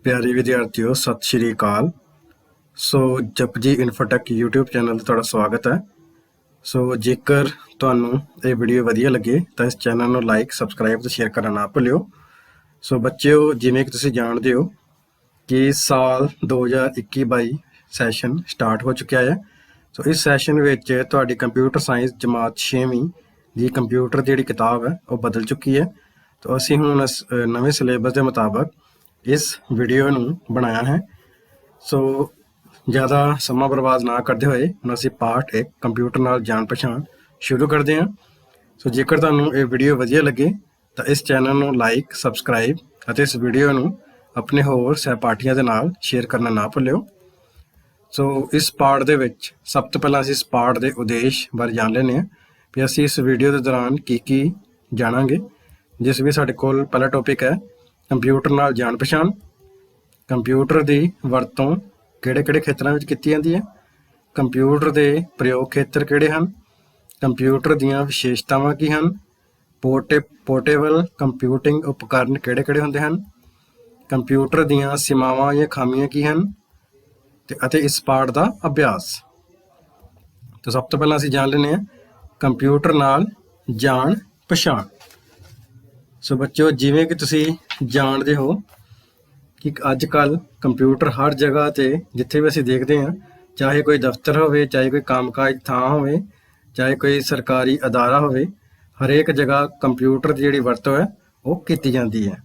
ਪਿਆਰੇ ਵਿਦਿਆਰਥੀਓ ਸਤਿ ਸ਼੍ਰੀ ਅਕਾਲ। ਸੋ Japji Infotech YouTube channel ਤੇ ਤੁਹਾਡਾ ਸਵਾਗਤ ਹੈ। ਸੋ ਜੇਕਰ ਤੁਹਾਨੂੰ ਇਹ ਵੀਡੀਓ ਵਧੀਆ ਲੱਗੇ ਤਾਂ ਇਸ ਚੈਨਲ ਨੂੰ ਲਾਈਕ ਸਬਸਕ੍ਰਾਈਬ ਤੇ ਸ਼ੇਅਰ ਕਰਨਾ ਨਾ ਭੁੱਲਿਓ। ਸੋ ਬੱਚਿਓ, ਜਿਵੇਂ ਕਿ ਤੁਸੀਂ ਜਾਣਦੇ ਹੋ ਕਿ ਸਾਲ 2021-22 ਸੈਸ਼ਨ ਸਟਾਰਟ ਹੋ ਚੁੱਕਿਆ ਹੈ। ਸੋ ਇਸ ਸੈਸ਼ਨ ਵਿੱਚ ਤੁਹਾਡੀ ਕੰਪਿਊਟਰ ਸਾਇੰਸ ਜਮਾਤ 6ਵੀਂ ਦੀ ਕੰਪਿਊਟਰ ਦੀ ਜਿਹੜੀ ਕਿਤਾਬ ਹੈ ਉਹ ਬਦਲ ਚੁੱਕੀ ਹੈ। ਤਾਂ ਅਸੀਂ ਹੁਣ ਨਵੇਂ ਸਿਲੇਬਸ ਦੇ ਮੁਤਾਬਕ ਇਸ ਵੀਡੀਓ ਨੂੰ ਬਣਾਇਆ ਹੈ। ਸੋ ਜ਼ਿਆਦਾ ਸਮਾਂ ਬਰਬਾਦ ਨਾ ਕਰਦੇ ਹੋਏ ਹੁਣ ਅਸੀਂ ਪਾਰਟ 1 ਕੰਪਿਊਟਰ ਨਾਲ ਜਾਣ ਪਛਾਣ ਸ਼ੁਰੂ ਕਰਦੇ ਹਾਂ। ਸੋ ਜੇਕਰ ਤੁਹਾਨੂੰ ਇਹ ਵੀਡੀਓ ਵਧੀਆ ਲੱਗੇ ਤਾਂ ਇਸ ਚੈਨਲ ਨੂੰ ਲਾਈਕ ਸਬਸਕ੍ਰਾਈਬ ਅਤੇ ਇਸ ਵੀਡੀਓ ਨੂੰ ਆਪਣੇ ਹੋਰ ਸਹਿਪਾਠੀਆਂ ਦੇ ਨਾਲ ਸ਼ੇਅਰ ਕਰਨਾ ਨਾ ਭੁੱਲਿਓ। ਸੋ ਇਸ ਪਾਰਟ ਦੇ ਵਿੱਚ ਸਭ ਤੋਂ ਪਹਿਲਾਂ ਅਸੀਂ ਇਸ ਪਾਰਟ ਦੇ ਉਦੇਸ਼ ਬਾਰੇ ਜਾਣ ਲੈਂਦੇ ਹਾਂ ਵੀ ਅਸੀਂ ਇਸ ਵੀਡੀਓ ਦੇ ਦੌਰਾਨ ਕੀ ਜਾਣਾਂਗੇ। ਜਿਸ ਵਿੱਚ ਸਾਡੇ ਕੋਲ ਪਹਿਲਾ ਟੌਪਿਕ ਹੈ ਕੰਪਿਊਟਰ ਨਾਲ ਜਾਣ ਪਛਾਣ। ਕੰਪਿਊਟਰ ਦੀ ਵਰਤੋਂ ਕਿਹੜੇ ਖੇਤਰਾਂ ਵਿੱਚ ਕੀਤੀ ਜਾਂਦੀ ਹੈ, ਕੰਪਿਊਟਰ ਦੇ ਪ੍ਰਯੋਗ ਖੇਤਰ ਕਿਹੜੇ ਹਨ, ਕੰਪਿਊਟਰ ਦੀਆਂ ਵਿਸ਼ੇਸ਼ਤਾਵਾਂ ਕੀ ਹਨ, ਪੋਰਟੇਬਲ ਕੰਪਿਊਟਿੰਗ ਉਪਕਰਨ ਕਿਹੜੇ ਹੁੰਦੇ ਹਨ, ਕੰਪਿਊਟਰ ਦੀਆਂ ਸੀਮਾਵਾਂ ਜਾਂ ਖਾਮੀਆਂ ਕੀ ਹਨ ਅਤੇ ਇਸ ਪਾਠ ਦਾ ਅਭਿਆਸ। ਤਾਂ ਸਭ ਤੋਂ ਪਹਿਲਾਂ ਅਸੀਂ ਜਾਣ ਲੈਂਦੇ ਹਾਂ ਕੰਪਿਊਟਰ ਨਾਲ ਜਾਣ ਪਛਾਣ। ਸੋ ਬੱਚਿਓ, ਜਿਵੇਂ ਕਿ ਤੁਸੀਂ ਜਾਣਦੇ ਹੋ ਕਿ ਅੱਜ ਕੱਲ੍ਹ ਕੰਪਿਊਟਰ ਹਰ ਜਗ੍ਹਾ 'ਤੇ ਜਿੱਥੇ ਵੀ ਅਸੀਂ ਦੇਖਦੇ ਹਾਂ, ਚਾਹੇ ਕੋਈ ਦਫ਼ਤਰ ਹੋਵੇ, ਚਾਹੇ ਕੋਈ ਕੰਮਕਾਜ ਥਾਂ ਹੋਵੇ, ਚਾਹੇ ਕੋਈ ਸਰਕਾਰੀ ਅਦਾਰਾ ਹੋਵੇ, ਹਰੇਕ ਜਗ੍ਹਾ ਕੰਪਿਊਟਰ ਦੀ ਜਿਹੜੀ ਵਰਤੋਂ ਹੈ ਉਹ ਕੀਤੀ ਜਾਂਦੀ ਹੈ।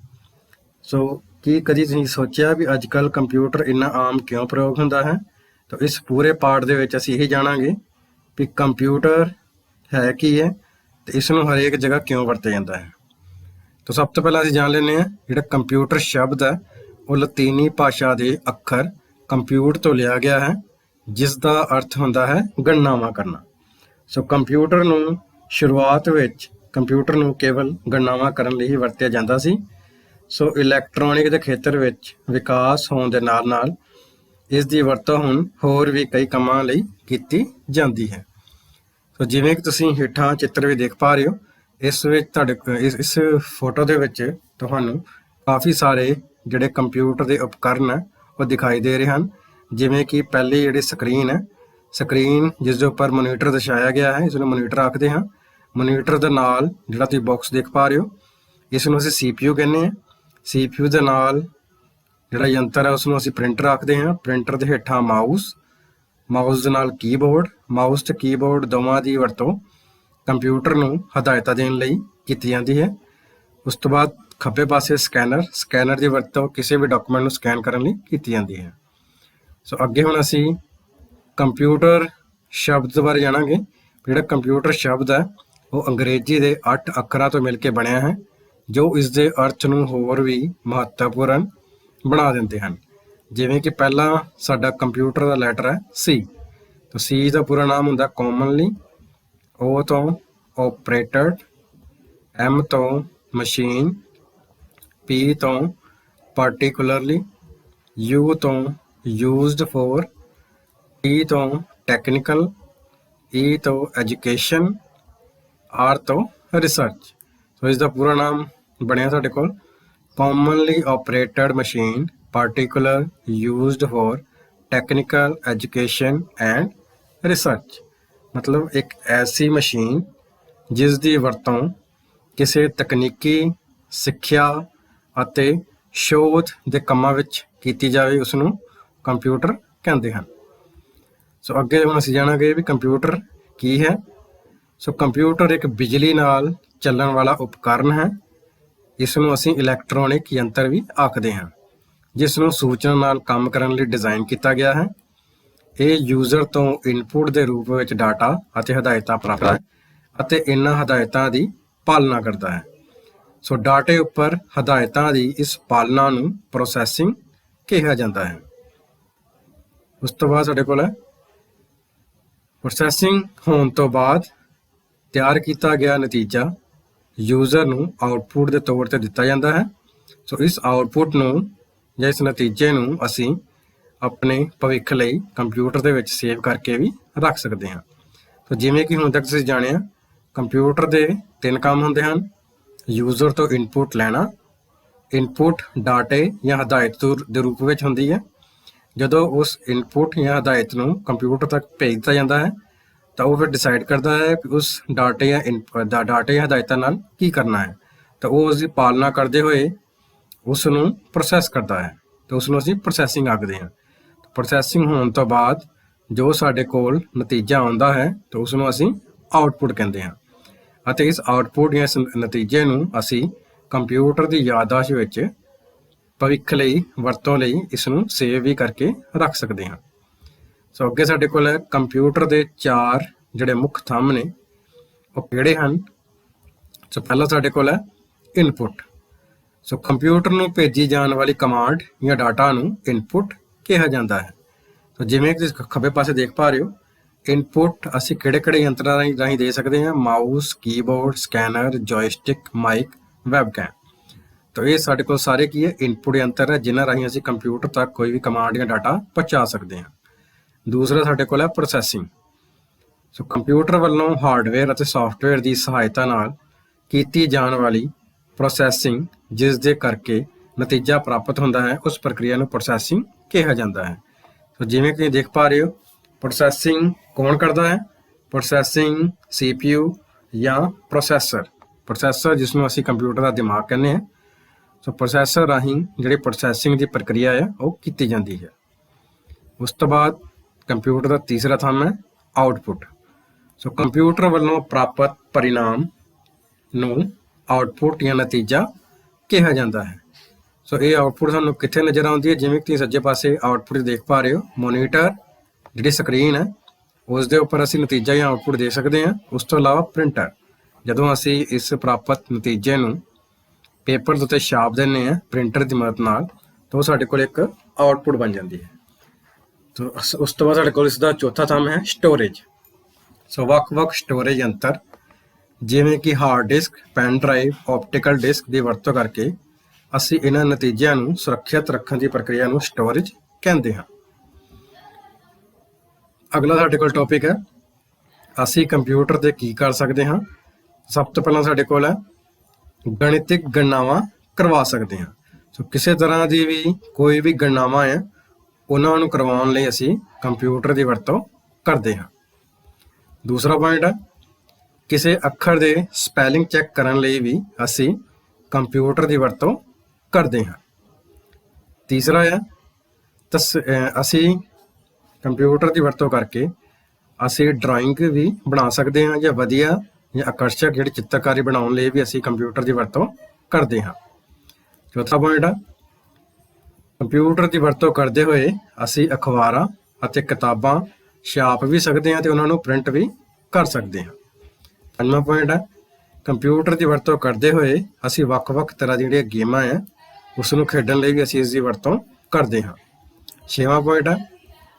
ਸੋ ਕੀ ਕਦੀ ਤੁਸੀਂ ਸੋਚਿਆ ਵੀ ਅੱਜ ਕੱਲ੍ਹ ਕੰਪਿਊਟਰ ਇੰਨਾ ਆਮ ਕਿਉਂ ਪ੍ਰਯੋਗ ਹੁੰਦਾ ਹੈ? ਤਾਂ ਇਸ ਪੂਰੇ ਪਾਠ ਦੇ ਵਿੱਚ ਅਸੀਂ ਇਹ ਜਾਣਾਂਗੇ ਵੀ ਕੰਪਿਊਟਰ ਹੈ ਕੀ ਹੈ ਅਤੇ ਇਸ ਨੂੰ ਹਰੇਕ ਜਗ੍ਹਾ ਕਿਉਂ ਵਰਤਿਆ ਜਾਂਦਾ ਹੈ। ਤਾਂ ਸਭ ਤੋਂ ਪਹਿਲਾਂ ਅਸੀਂ ਜਾਣ ਲੈਂਦੇ ਹਾਂ ਜਿਹੜਾ ਕੰਪਿਊਟਰ ਸ਼ਬਦ ਹੈ ਉਹ ਲਤੀਨੀ ਭਾਸ਼ਾ ਦੇ ਅੱਖਰ ਕੰਪਿਊਟ ਤੋਂ ਲਿਆ ਗਿਆ ਹੈ, ਜਿਸ ਦਾ ਅਰਥ ਹੁੰਦਾ ਹੈ ਗਣਨਾਵਾਂ ਕਰਨਾ। ਸੋ ਕੰਪਿਊਟਰ ਨੂੰ ਸ਼ੁਰੂਆਤ ਵਿੱਚ ਕੰਪਿਊਟਰ ਨੂੰ ਕੇਵਲ ਗਣਨਾਵਾਂ ਕਰਨ ਲਈ ਹੀ ਵਰਤਿਆ ਜਾਂਦਾ ਸੀ। ਸੋ ਇਲੈਕਟ੍ਰੋਨਿਕ ਦੇ ਖੇਤਰ ਵਿੱਚ ਵਿਕਾਸ ਹੋਣ ਦੇ ਨਾਲ ਨਾਲ ਇਸ ਦੀ ਵਰਤੋਂ ਹੁਣ ਹੋਰ ਵੀ ਕਈ ਕੰਮਾਂ ਲਈ ਕੀਤੀ ਜਾਂਦੀ ਹੈ। ਸੋ ਜਿਵੇਂ ਕਿ ਤੁਸੀਂ ਹੇਠਾਂ ਚਿੱਤਰ ਵੀ ਦੇਖ ਪਾ ਰਹੇ ਹੋ, ਇਸ ਵਿੱਚ ਇਸ ਫੋਟੋ ਦੇ ਵਿੱਚ ਤੁਹਾਨੂੰ ਕਾਫੀ ਸਾਰੇ ਜਿਹੜੇ ਕੰਪਿਊਟਰ ਦੇ ਉਪਕਰਨ ਹੈ ਉਹ ਦਿਖਾਈ ਦੇ ਰਹੇ ਹਨ। ਜਿਵੇਂ ਕਿ ਪਹਿਲੀ ਜਿਹੜੀ ਸਕਰੀਨ ਹੈ, ਸਕਰੀਨ ਜਿਸ ਦੇ ਉੱਪਰ ਮੋਨੀਟਰ ਦਰਸਾਇਆ ਗਿਆ ਹੈ, ਇਸ ਨੂੰ ਮੋਨੀਟਰ ਆਖਦੇ ਹਾਂ। ਮੋਨੀਟਰ ਦੇ ਨਾਲ ਜਿਹੜਾ ਤੁਸੀਂ ਬਾਕਸ ਦੇਖ ਪਾ ਰਹੇ ਹੋ, ਇਸ ਨੂੰ ਅਸੀਂ CPU ਕਹਿੰਦੇ ਹਾਂ। CPU ਦੇ ਨਾਲ ਜਿਹੜਾ ਯੰਤਰ ਹੈ ਉਸ ਨੂੰ ਅਸੀਂ ਪ੍ਰਿੰਟਰ ਆਖਦੇ ਹਾਂ। ਪ੍ਰਿੰਟਰ ਦੇ ਹੇਠਾਂ ਮਾਊਸ ਦੇ ਨਾਲ ਕੀਬੋਰਡ, ਮਾਊਸ ਤੇ ਕੀਬੋਰਡ ਦੋਵਾਂ ਦੀ ਵਰਤੋਂ ਕੰਪਿਊਟਰ ਨੂੰ ਹਦਾਇਤਾਂ ਦੇਣ ਲਈ ਕੀਤੀ ਜਾਂਦੀ ਹੈ। ਉਸ ਤੋਂ ਬਾਅਦ ਖੱਬੇ ਪਾਸੇ ਸਕੈਨਰ ਦੀ ਵਰਤੋਂ ਕਿਸੇ ਵੀ ਡਾਕੂਮੈਂਟ ਨੂੰ ਸਕੈਨ ਕਰਨ ਲਈ ਕੀਤੀ ਜਾਂਦੀ ਹੈ। ਸੋ ਅੱਗੇ ਹੁਣ ਅਸੀਂ ਕੰਪਿਊਟਰ ਸ਼ਬਦ ਬਾਰੇ ਜਾਣਾਂਗੇ। ਜਿਹੜਾ ਕੰਪਿਊਟਰ ਸ਼ਬਦ ਹੈ ਉਹ ਅੰਗਰੇਜ਼ੀ ਦੇ 8 ਅੱਖਰਾਂ ਤੋਂ ਮਿਲ ਕੇ ਬਣਿਆ ਹੈ, ਜੋ ਇਸ ਦੇ ਅਰਥ ਨੂੰ ਹੋਰ ਵੀ ਮਹੱਤਵਪੂਰਨ ਬਣਾ ਦਿੰਦੇ ਹਨ। ਜਿਵੇਂ ਕਿ ਪਹਿਲਾਂ ਸਾਡਾ ਕੰਪਿਊਟਰ ਦਾ ਲੈਟਰ ਹੈ C। ਤਾਂ C ਦਾ ਪੂਰਾ ਨਾਮ ਹੁੰਦਾ ਕਾਮਨਲੀ, O ਤੋਂ ਓਪਰੇਟਡ, M ਤੋਂ ਮਸ਼ੀਨ, P ਤੋਂ ਪਾਰਟੀਕੂਲਰਲੀ, U ਤੋਂ ਯੂਜ਼ਡ ਫੋਰ, T ਤੋਂ ਟੈਕਨੀਕਲ, E ਤੋਂ ਐਜੂਕੇਸ਼ਨ, R ਤੋਂ ਰਿਸਰਚ। ਸੋ ਇਸ ਦਾ ਪੂਰਾ ਨਾਮ ਬਣਿਆ ਸਾਡੇ ਕੋਲ commonly operated machine, particular, used for technical, education and research. ਮਤਲਬ ਇੱਕ ਐਸੀ ਮਸ਼ੀਨ ਜਿਸ ਦੀ ਵਰਤੋਂ ਕਿਸੇ ਤਕਨੀਕੀ, ਸਿੱਖਿਆ ਅਤੇ ਸ਼ੋਧ ਦੇ ਕੰਮਾਂ ਵਿੱਚ ਕੀਤੀ ਜਾਵੇ, ਉਸ ਨੂੰ ਕੰਪਿਊਟਰ ਕਹਿੰਦੇ ਹਨ। ਸੋ ਅੱਗੇ ਹੁਣ ਅਸੀਂ ਜਾਣਾਂਗੇ ਵੀ ਕੰਪਿਊਟਰ ਕੀ ਹੈ। ਸੋ ਕੰਪਿਊਟਰ ਇੱਕ ਬਿਜਲੀ ਨਾਲ ਚੱਲਣ ਵਾਲਾ ਉਪਕਰਨ ਹੈ। ਇਸ ਨੂੰ ਅਸੀਂ ਇਲੈਕਟ੍ਰੋਨਿਕ ਯੰਤਰ ਵੀ ਆਖਦੇ ਹਾਂ, ਜਿਸ ਨੂੰ ਸੂਚਨਾ ਨਾਲ ਕੰਮ ਕਰਨ ਲਈ ਡਿਜ਼ਾਈਨ ਕੀਤਾ ਗਿਆ ਹੈ। ਇਹ ਯੂਜ਼ਰ ਤੋਂ ਇਨਪੁਟ ਦੇ ਰੂਪ ਵਿੱਚ ਡਾਟਾ ਅਤੇ ਹਦਾਇਤਾਂ ਪ੍ਰਾਪਤ ਹੈ ਅਤੇ ਇਹਨਾਂ ਹਦਾਇਤਾਂ ਦੀ ਪਾਲਣਾ ਕਰਦਾ ਹੈ। ਸੋ ਡਾਟੇ ਉੱਪਰ ਹਦਾਇਤਾਂ ਦੀ ਇਸ ਪਾਲਣਾ ਨੂੰ ਪ੍ਰੋਸੈਸਿੰਗ ਕਿਹਾ ਜਾਂਦਾ ਹੈ। ਉਸ ਤੋਂ ਬਾਅਦ ਸਾਡੇ ਕੋਲ ਹੈ ਪ੍ਰੋਸੈਸਿੰਗ ਹੋਣ ਤੋਂ ਬਾਅਦ ਤਿਆਰ ਕੀਤਾ ਗਿਆ ਨਤੀਜਾ ਯੂਜ਼ਰ ਨੂੰ ਆਉਟਪੁੱਟ ਦੇ ਤੌਰ 'ਤੇ ਦਿੱਤਾ ਜਾਂਦਾ ਹੈ। ਸੋ ਇਸ ਆਉਟਪੁੱਟ ਨੂੰ ਜਾਂ ਇਸ ਨਤੀਜੇ ਨੂੰ ਅਸੀਂ ਆਪਣੇ ਭਵਿੱਖ ਲਈ ਕੰਪਿਊਟਰ ਦੇ ਵਿੱਚ ਸੇਵ ਕਰਕੇ ਵੀ ਰੱਖ ਸਕਦੇ ਹਾਂ। ਸੋ ਜਿਵੇਂ ਕਿ ਹੁਣ ਤੱਕ ਤੁਸੀਂ ਜਾਣਿਆ, ਕੰਪਿਊਟਰ ਦੇ 3 ਕੰਮ ਹੁੰਦੇ ਹਨ। ਯੂਜ਼ਰ ਤੋਂ ਇਨਪੁਟ ਲੈਣਾ, ਇਨਪੁਟ ਡਾਟੇ ਜਾਂ ਹਦਾਇਤ ਦੇ ਰੂਪ ਵਿੱਚ ਹੁੰਦੀ ਹੈ। ਜਦੋਂ ਉਸ ਇਨਪੁਟ ਜਾਂ ਹਦਾਇਤ ਨੂੰ ਕੰਪਿਊਟਰ ਤੱਕ ਭੇਜ ਦਿੱਤਾ ਜਾਂਦਾ ਹੈ ਤਾਂ ਉਹ ਫਿਰ ਡਿਸਾਈਡ ਕਰਦਾ ਹੈ ਕਿ ਉਸ ਡਾਟੇ ਜਾਂ ਹਦਾਇਤਾਂ ਨਾਲ ਕੀ ਕਰਨਾ ਹੈ, ਤਾਂ ਉਹ ਉਸਦੀ ਪਾਲਣਾ ਕਰਦੇ ਹੋਏ ਉਸ ਨੂੰ ਪ੍ਰੋਸੈਸ ਕਰਦਾ ਹੈ ਤੇ ਉਸ ਨੂੰ ਅਸੀਂ ਪ੍ਰੋਸੈਸਿੰਗ ਆਖਦੇ ਹਾਂ। ਪ੍ਰੋਸੈਸਿੰਗ ਹੋਣ ਤੋਂ ਬਾਅਦ ਜੋ ਸਾਡੇ ਕੋਲ ਨਤੀਜਾ ਆਉਂਦਾ ਹੈ ਤਾਂ ਉਸ ਨੂੰ ਅਸੀਂ ਆਊਟਪੁੱਟ ਕਹਿੰਦੇ ਹਾਂ, ਅਤੇ ਇਸ ਆਊਟਪੁੱਟ ਜਾਂ ਇਸ ਨਤੀਜੇ ਨੂੰ ਅਸੀਂ ਕੰਪਿਊਟਰ ਦੀ ਯਾਦਦਾਸ਼ਤ ਵਿੱਚ ਭਵਿੱਖ ਲਈ ਵਰਤੋਂ ਲਈ ਇਸ ਨੂੰ ਸੇਵ ਵੀ ਕਰਕੇ ਰੱਖ ਸਕਦੇ ਹਾਂ। ਸੋ ਅੱਗੇ ਸਾਡੇ ਕੋਲ ਹੈ ਕੰਪਿਊਟਰ ਦੇ 4 ਜਿਹੜੇ ਮੁੱਖ ਥੰਮ ਨੇ ਉਹ ਕਿਹੜੇ ਹਨ। ਸੋ ਪਹਿਲਾ ਸਾਡੇ ਕੋਲ ਹੈ ਇਨਪੁਟ। ਸੋ ਕੰਪਿਊਟਰ ਨੂੰ ਭੇਜੀ ਜਾਣ ਵਾਲੀ ਕਮਾਂਡ ਜਾਂ ਡਾਟਾ ਨੂੰ ਇਨਪੁਟ ਕਿਹਾ ਜਾਂਦਾ ਹੈ। ਸੋ ਜਿਵੇਂ ਕਿ ਤੁਸੀਂ ਖੱਬੇ ਪਾਸੇ ਦੇਖ ਪਾ ਰਹੇ ਹੋ, ਇਨਪੁਟ ਅਸੀਂ ਕਿਹੜੇ ਯੰਤਰਾਂ ਰਾਹੀਂ ਦੇ ਸਕਦੇ ਹਾਂ। Mouse, keyboard, scanner, joystick, mic, webcam. ਤਾਂ ਇਹ ਸਾਡੇ ਕੋਲ ਸਾਰੇ ਕੀ ਹੈ, ਇਨਪੁਟ ਯੰਤਰ ਹੈ ਜਿਨ੍ਹਾਂ ਰਾਹੀਂ ਅਸੀਂ ਕੰਪਿਊਟਰ ਤੱਕ ਕੋਈ ਵੀ ਕਮਾਂਡ ਜਾਂ ਡਾਟਾ ਪਹੁੰਚਾ ਸਕਦੇ ਹਾਂ। ਦੂਸਰਾ ਸਾਡੇ ਕੋਲ ਹੈ ਪ੍ਰੋਸੈਸਿੰਗ। ਸੋ ਕੰਪਿਊਟਰ ਵੱਲੋਂ ਹਾਰਡਵੇਅਰ ਅਤੇ ਸੌਫਟਵੇਅਰ ਦੀ ਸਹਾਇਤਾ ਨਾਲ ਕੀਤੀ ਜਾਣ ਵਾਲੀ ਪ੍ਰੋਸੈਸਿੰਗ, ਜਿਸ ਦੇ ਕਰਕੇ ਨਤੀਜਾ ਪ੍ਰਾਪਤ ਹੁੰਦਾ ਹੈ, ਉਸ ਪ੍ਰਕਿਰਿਆ ਨੂੰ ਪ੍ਰੋਸੈਸਿੰਗ ਕਿਹਾ ਜਾਂਦਾ ਹੈ। ਸੋ ਜਿਵੇਂ ਕਿ ਦੇਖ ਪਾ ਰਹੇ ਹੋ, ਪ੍ਰੋਸੈਸਿੰਗ ਕੌਣ ਕਰਦਾ ਹੈ? ਪ੍ਰੋਸੈਸਿੰਗ CPU ਜਾਂ ਪ੍ਰੋਸੈਸਰ ਜਿਸ ਨੂੰ ਅਸੀਂ ਕੰਪਿਊਟਰ ਦਾ ਦਿਮਾਗ ਕਹਿੰਦੇ ਹਾਂ। ਸੋ ਪ੍ਰੋਸੈਸਰ ਰਾਹੀਂ ਜਿਹੜੀ ਪ੍ਰੋਸੈਸਿੰਗ ਦੀ ਪ੍ਰਕਿਰਿਆ ਹੈ ਉਹ ਕੀਤੀ ਜਾਂਦੀ ਹੈ। ਉਸ ਤੋਂ ਬਾਅਦ ਕੰਪਿਊਟਰ ਦਾ ਤੀਸਰਾ ਥੰਮ ਹੈ ਆਊਟਪੁੱਟ। ਸੋ ਕੰਪਿਊਟਰ ਵੱਲੋਂ ਪ੍ਰਾਪਤ ਪਰਿਣਾਮ ਨੂੰ ਆਊਟਪੁੱਟ ਜਾਂ ਨਤੀਜਾ ਕਿਹਾ ਜਾਂਦਾ ਹੈ। ਸੋ ਇਹ ਆਊਟਪੁੱਟ ਸਾਨੂੰ ਕਿੱਥੇ ਨਜ਼ਰ ਆਉਂਦੀ ਹੈ? ਜਿਵੇਂ ਕਿ ਤੁਸੀਂ ਸੱਜੇ ਪਾਸੇ ਆਊਟਪੁੱਟ ਦੇਖ ਪਾ ਰਹੇ ਹੋ, ਮੋਨੀਟਰ ਜਿਹੜੀ ਸਕਰੀਨ ਹੈ ਉਸ ਦੇ ਉੱਪਰ ਅਸੀਂ ਨਤੀਜਾ ਜਾਂ ਆਊਟਪੁੱਟ ਦੇ ਸਕਦੇ ਹਾਂ। ਉਸ ਤੋਂ ਇਲਾਵਾ ਪ੍ਰਿੰਟਰ, ਜਦੋਂ ਅਸੀਂ ਇਸ ਪ੍ਰਾਪਤ ਨਤੀਜੇ ਨੂੰ ਪੇਪਰ ਦੇ ਉੱਤੇ ਛਾਪ ਦਿੰਦੇ ਹਾਂ ਪ੍ਰਿੰਟਰ ਦੀ ਮਦਦ ਨਾਲ, ਤਾਂ ਉਹ ਸਾਡੇ ਕੋਲ ਇੱਕ ਆਊਟਪੁੱਟ ਬਣ ਜਾਂਦੀ ਹੈ। ਤਾਂ ਉਸ ਤੋਂ ਬਾਅਦ ਸਾਡੇ ਕੋਲ ਇਸ ਦਾ ਚੌਥਾ ਥੰਮ ਹੈ ਸਟੋਰੇਜ। ਸੋ ਵੱਖ-ਵੱਖ ਸਟੋਰੇਜ ਯੰਤਰ ਜਿਵੇਂ ਕਿ hard disk, pen drive, optical disk ਦੀ ਵਰਤੋਂ ਕਰਕੇ ਅਸੀਂ ਇਹਨਾਂ ਨਤੀਜਿਆਂ ਨੂੰ ਸੁਰੱਖਿਅਤ ਰੱਖਣ ਦੀ ਪ੍ਰਕਿਰਿਆ ਨੂੰ ਸਟੋਰੇਜ ਕਹਿੰਦੇ ਹਾਂ। ਅਗਲਾ ਸਾਡੇ ਕੋਲ ਟੌਪਿਕ ਹੈ ਅਸੀਂ ਕੰਪਿਊਟਰ ਤੇ ਕੀ ਕਰ ਸਕਦੇ ਹਾਂ। ਸਭ ਤੋਂ ਪਹਿਲਾਂ ਸਾਡੇ ਕੋਲ ਹੈ ਗਣਿਤਿਕ ਗਣਨਾਵਾਂ ਕਰਵਾ ਸਕਦੇ ਹਾਂ। ਸੋ ਕਿਸੇ ਤਰ੍ਹਾਂ ਦੀ ਵੀ ਕੋਈ ਵੀ ਗਣਨਾਵਾਂ ਹੈ ਉਹਨਾਂ ਨੂੰ ਕਰਵਾਉਣ ਲਈ ਅਸੀਂ ਕੰਪਿਊਟਰ ਦੀ ਵਰਤੋਂ ਕਰਦੇ ਹਾਂ। ਦੂਸਰਾ ਪੁਆਇੰਟ ਹੈ ਕਿਸੇ ਅੱਖਰ ਦੇ ਸਪੈਲਿੰਗ ਚੈੱਕ ਕਰਨ ਲਈ ਵੀ ਅਸੀਂ ਕੰਪਿਊਟਰ ਦੀ ਵਰਤੋਂ ਕਰਦੇ ਹਾਂ। ਤੀਸਰਾ ਹੈ ਅਸੀਂ ਕੰਪਿਊਟਰ ਦੀ ਵਰਤੋਂ ਕਰਕੇ ਅਸੀਂ ਡਰਾਇੰਗ ਵੀ ਬਣਾ ਸਕਦੇ ਹਾਂ, ਜਾਂ ਵਧੀਆ ਜਾਂ ਆਕਰਸ਼ਕ ਜਿਹੜੀ ਚਿੱਤਰਕਾਰੀ ਬਣਾਉਣ ਲਈ ਵੀ ਅਸੀਂ ਕੰਪਿਊਟਰ ਦੀ ਵਰਤੋਂ ਕਰਦੇ ਹਾਂ। ਚੌਥਾ ਪੁਆਇੰਟ ਹੈ ਕੰਪਿਊਟਰ ਦੀ ਵਰਤੋਂ ਕਰਦੇ ਹੋਏ ਅਸੀਂ ਅਖਬਾਰਾਂ ਅਤੇ ਕਿਤਾਬਾਂ ਛਾਪ ਵੀ ਸਕਦੇ ਹਾਂ ਤੇ ਉਹਨਾਂ ਨੂੰ ਪ੍ਰਿੰਟ ਵੀ ਕਰ ਸਕਦੇ ਹਾਂ। ਪੰਜਵਾਂ ਪੁਆਇੰਟ ਹੈ ਕੰਪਿਊਟਰ ਦੀ ਵਰਤੋਂ ਕਰਦੇ ਹੋਏ ਅਸੀਂ ਵੱਖ-ਵੱਖ ਤਰ੍ਹਾਂ ਦੀਆਂ ਜਿਹੜੀਆਂ ਗੇਮਾਂ ਹੈ ਉਸ ਨੂੰ ਖੇਡਣ ਲਈ ਵੀ ਅਸੀਂ ਇਸ ਦੀ ਵਰਤੋਂ ਕਰਦੇ ਹਾਂ। ਛੇਵਾਂ ਪੁਆਇੰਟ ਹੈ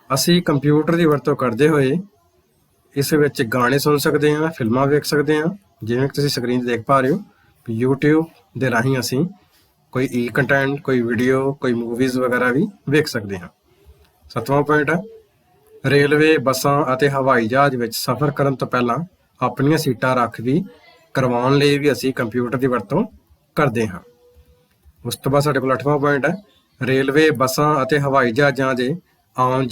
ਅਸੀਂ ਕੰਪਿਊਟਰ ਦੀ ਵਰਤੋਂ ਕਰਦੇ ਹੋਏ ਇਸ ਵਿੱਚ ਗਾਣੇ ਸੁਣ ਸਕਦੇ ਹਾਂ, ਫਿਲਮਾਂ ਵੇਖ ਸਕਦੇ ਹਾਂ। ਜਿਵੇਂ ਕਿ ਤੁਸੀਂ ਸਕਰੀਨ 'ਤੇ ਦੇਖ ਪਾ ਰਹੇ ਹੋ, YouTube ਦੇ ਰਾਹੀਂ ਅਸੀਂ ਕੋਈ ਕੰਟੈਂਟ, ਕੋਈ ਵੀਡੀਓ, ਕੋਈ ਮੂਵੀਜ਼ ਵਗੈਰਾ ਵੀ ਵੇਖ ਸਕਦੇ ਹਾਂ। ਸੱਤਵਾਂ ਪੁਆਇੰਟ ਹੈ ਰੇਲਵੇ, ਬੱਸਾਂ ਅਤੇ ਹਵਾਈ ਜਹਾਜ਼ ਵਿੱਚ ਸਫ਼ਰ ਕਰਨ ਤੋਂ ਪਹਿਲਾਂ ਆਪਣੀਆਂ ਸੀਟਾਂ ਰਾਖਵੀਂ ਕਰਵਾਉਣ ਲਈ ਵੀ ਅਸੀਂ ਕੰਪਿਊਟਰ ਦੀ ਵਰਤੋਂ ਕਰਦੇ ਹਾਂ। ਉਸ ਤੋਂ ਬਾਅਦ ਸਾਡੇ ਕੋਲ 8ਵਾਂ ਪੁਆਇੰਟ ਹੈ ਰੇਲਵੇ, ਬੱਸਾਂ ਅਤੇ ਹਵਾਈ ਜਹਾਜ਼ਾਂ ਦੇ ਆਉਣ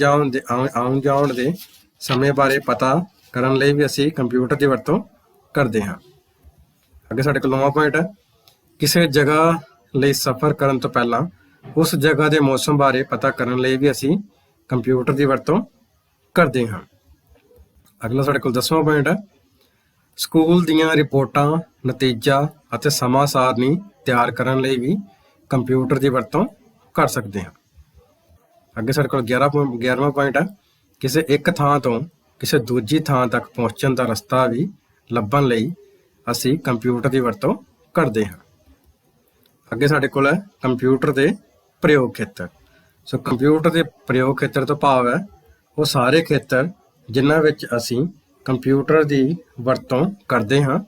ਜਾਣ ਦੇ ਸਮੇਂ ਬਾਰੇ ਪਤਾ ਕਰਨ ਲਈ ਵੀ ਅਸੀਂ ਕੰਪਿਊਟਰ ਦੀ ਵਰਤੋਂ ਕਰਦੇ ਹਾਂ। ਅੱਗੇ ਸਾਡੇ ਕੋਲ 9ਵਾਂ ਪੁਆਇੰਟ ਹੈ ਕਿਸੇ ਜਗ੍ਹਾ ਲਈ ਸਫ਼ਰ ਕਰਨ ਤੋਂ ਪਹਿਲਾਂ ਉਸ ਜਗ੍ਹਾ ਦੇ ਮੌਸਮ ਬਾਰੇ ਪਤਾ ਕਰਨ ਲਈ ਵੀ ਅਸੀਂ ਕੰਪਿਊਟਰ ਦੀ ਵਰਤੋਂ ਕਰਦੇ ਹਾਂ। ਅਗਲਾ ਸਾਡੇ ਕੋਲ 10ਵਾਂ ਪੁਆਇੰਟ ਹੈ ਸਕੂਲ ਦੀਆਂ ਰਿਪੋਰਟਾਂ, ਨਤੀਜਾ ਅਤੇ ਸਮਾਂ ਸਾਰਣੀ ਤਿਆਰ ਕਰਨ ਲਈ ਵੀ ਕੰਪਿਊਟਰ ਦੀ ਵਰਤੋਂ ਕਰ ਸਕਦੇ ਹਾਂ। ਅੱਗੇ ਸਾਡੇ ਕੋਲ 11ਵਾਂ ਪੁਆਇੰਟ ਹੈ ਕਿਸੇ ਇੱਕ ਥਾਂ ਤੋਂ ਕਿਸੇ ਦੂਜੀ ਥਾਂ ਤੱਕ ਪਹੁੰਚਣ ਦਾ ਰਸਤਾ ਵੀ ਲੱਭਣ ਲਈ ਅਸੀਂ ਕੰਪਿਊਟਰ ਦੀ ਵਰਤੋਂ ਕਰਦੇ ਹਾਂ। ਅੱਗੇ ਸਾਡੇ ਕੋਲ ਹੈ ਕੰਪਿਊਟਰ ਦੇ ਪ੍ਰਯੋਗ ਖੇਤਰ। ਸੋ ਕੰਪਿਊਟਰ ਦੇ ਪ੍ਰਯੋਗ ਖੇਤਰ ਤੋਂ ਭਾਵ ਹੈ ਉਹ ਸਾਰੇ ਖੇਤਰ ਜਿਨ੍ਹਾਂ ਵਿੱਚ ਅਸੀਂ ਕੰਪਿਊਟਰ ਦੀ ਵਰਤੋਂ ਕਰਦੇ ਹਾਂ।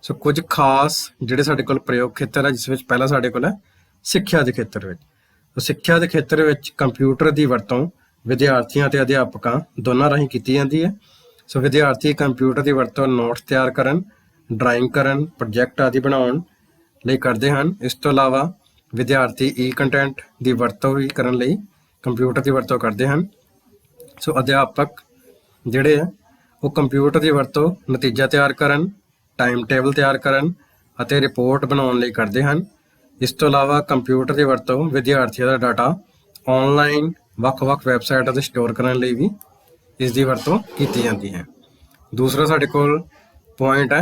ਸੋ ਕੁਝ ਖਾਸ ਜਿਹੜੇ ਸਾਡੇ ਕੋਲ ਪ੍ਰਯੋਗ ਖੇਤਰ ਹੈ, ਜਿਸ ਵਿੱਚ ਪਹਿਲਾ ਸਾਡੇ ਕੋਲ ਹੈ ਸਿੱਖਿਆ ਦੇ ਖੇਤਰ ਵਿੱਚ। ਸਿੱਖਿਆ ਦੇ ਖੇਤਰ ਵਿੱਚ ਕੰਪਿਊਟਰ ਦੀ ਵਰਤੋਂ ਵਿਦਿਆਰਥੀਆਂ ਅਤੇ ਅਧਿਆਪਕਾਂ ਦੋਨਾਂ ਰਾਹੀਂ ਕੀਤੀ ਜਾਂਦੀ ਹੈ। ਸੋ ਵਿਦਿਆਰਥੀ ਕੰਪਿਊਟਰ ਦੀ ਵਰਤੋਂ ਨੋਟਸ ਤਿਆਰ ਕਰਨ, ਡਰਾਇੰਗ ਕਰਨ, ਪ੍ਰੋਜੈਕਟ ਆਦਿ ਬਣਾਉਣ ਲਈ ਕਰਦੇ ਹਨ। ਇਸ ਤੋਂ ਇਲਾਵਾ ਵਿਦਿਆਰਥੀ ਈ ਕੰਟੈਂਟ ਦੀ ਵਰਤੋਂ ਵੀ ਕਰਨ ਲਈ ਕੰਪਿਊਟਰ ਦੀ ਵਰਤੋਂ ਕਰਦੇ ਹਨ। ਸੋ ਅਧਿਆਪਕ ਜਿਹੜੇ ਆ ਉਹ ਕੰਪਿਊਟਰ ਦੀ ਵਰਤੋਂ ਨਤੀਜਾ ਤਿਆਰ ਕਰਨ, ਟਾਈਮ ਟੇਬਲ ਤਿਆਰ ਕਰਨ ਅਤੇ ਰਿਪੋਰਟ ਬਣਾਉਣ ਲਈ ਕਰਦੇ ਹਨ। ਇਸ ਤੋਂ ਇਲਾਵਾ ਕੰਪਿਊਟਰ ਦੀ ਵਰਤੋਂ ਵਿਦਿਆਰਥੀਆਂ ਦਾ ਡਾਟਾ ਆਨਲਾਈਨ ਵੱਖ-ਵੱਖ ਵੈਬਸਾਈਟਾਂ 'ਤੇ ਸਟੋਰ ਕਰਨ ਲਈ ਵੀ ਇਸ ਦੀ ਵਰਤੋਂ ਕੀਤੀ ਜਾਂਦੀ ਹੈ। ਦੂਸਰਾ ਸਾਡੇ ਕੋਲ ਪੁਆਇੰਟ ਹੈ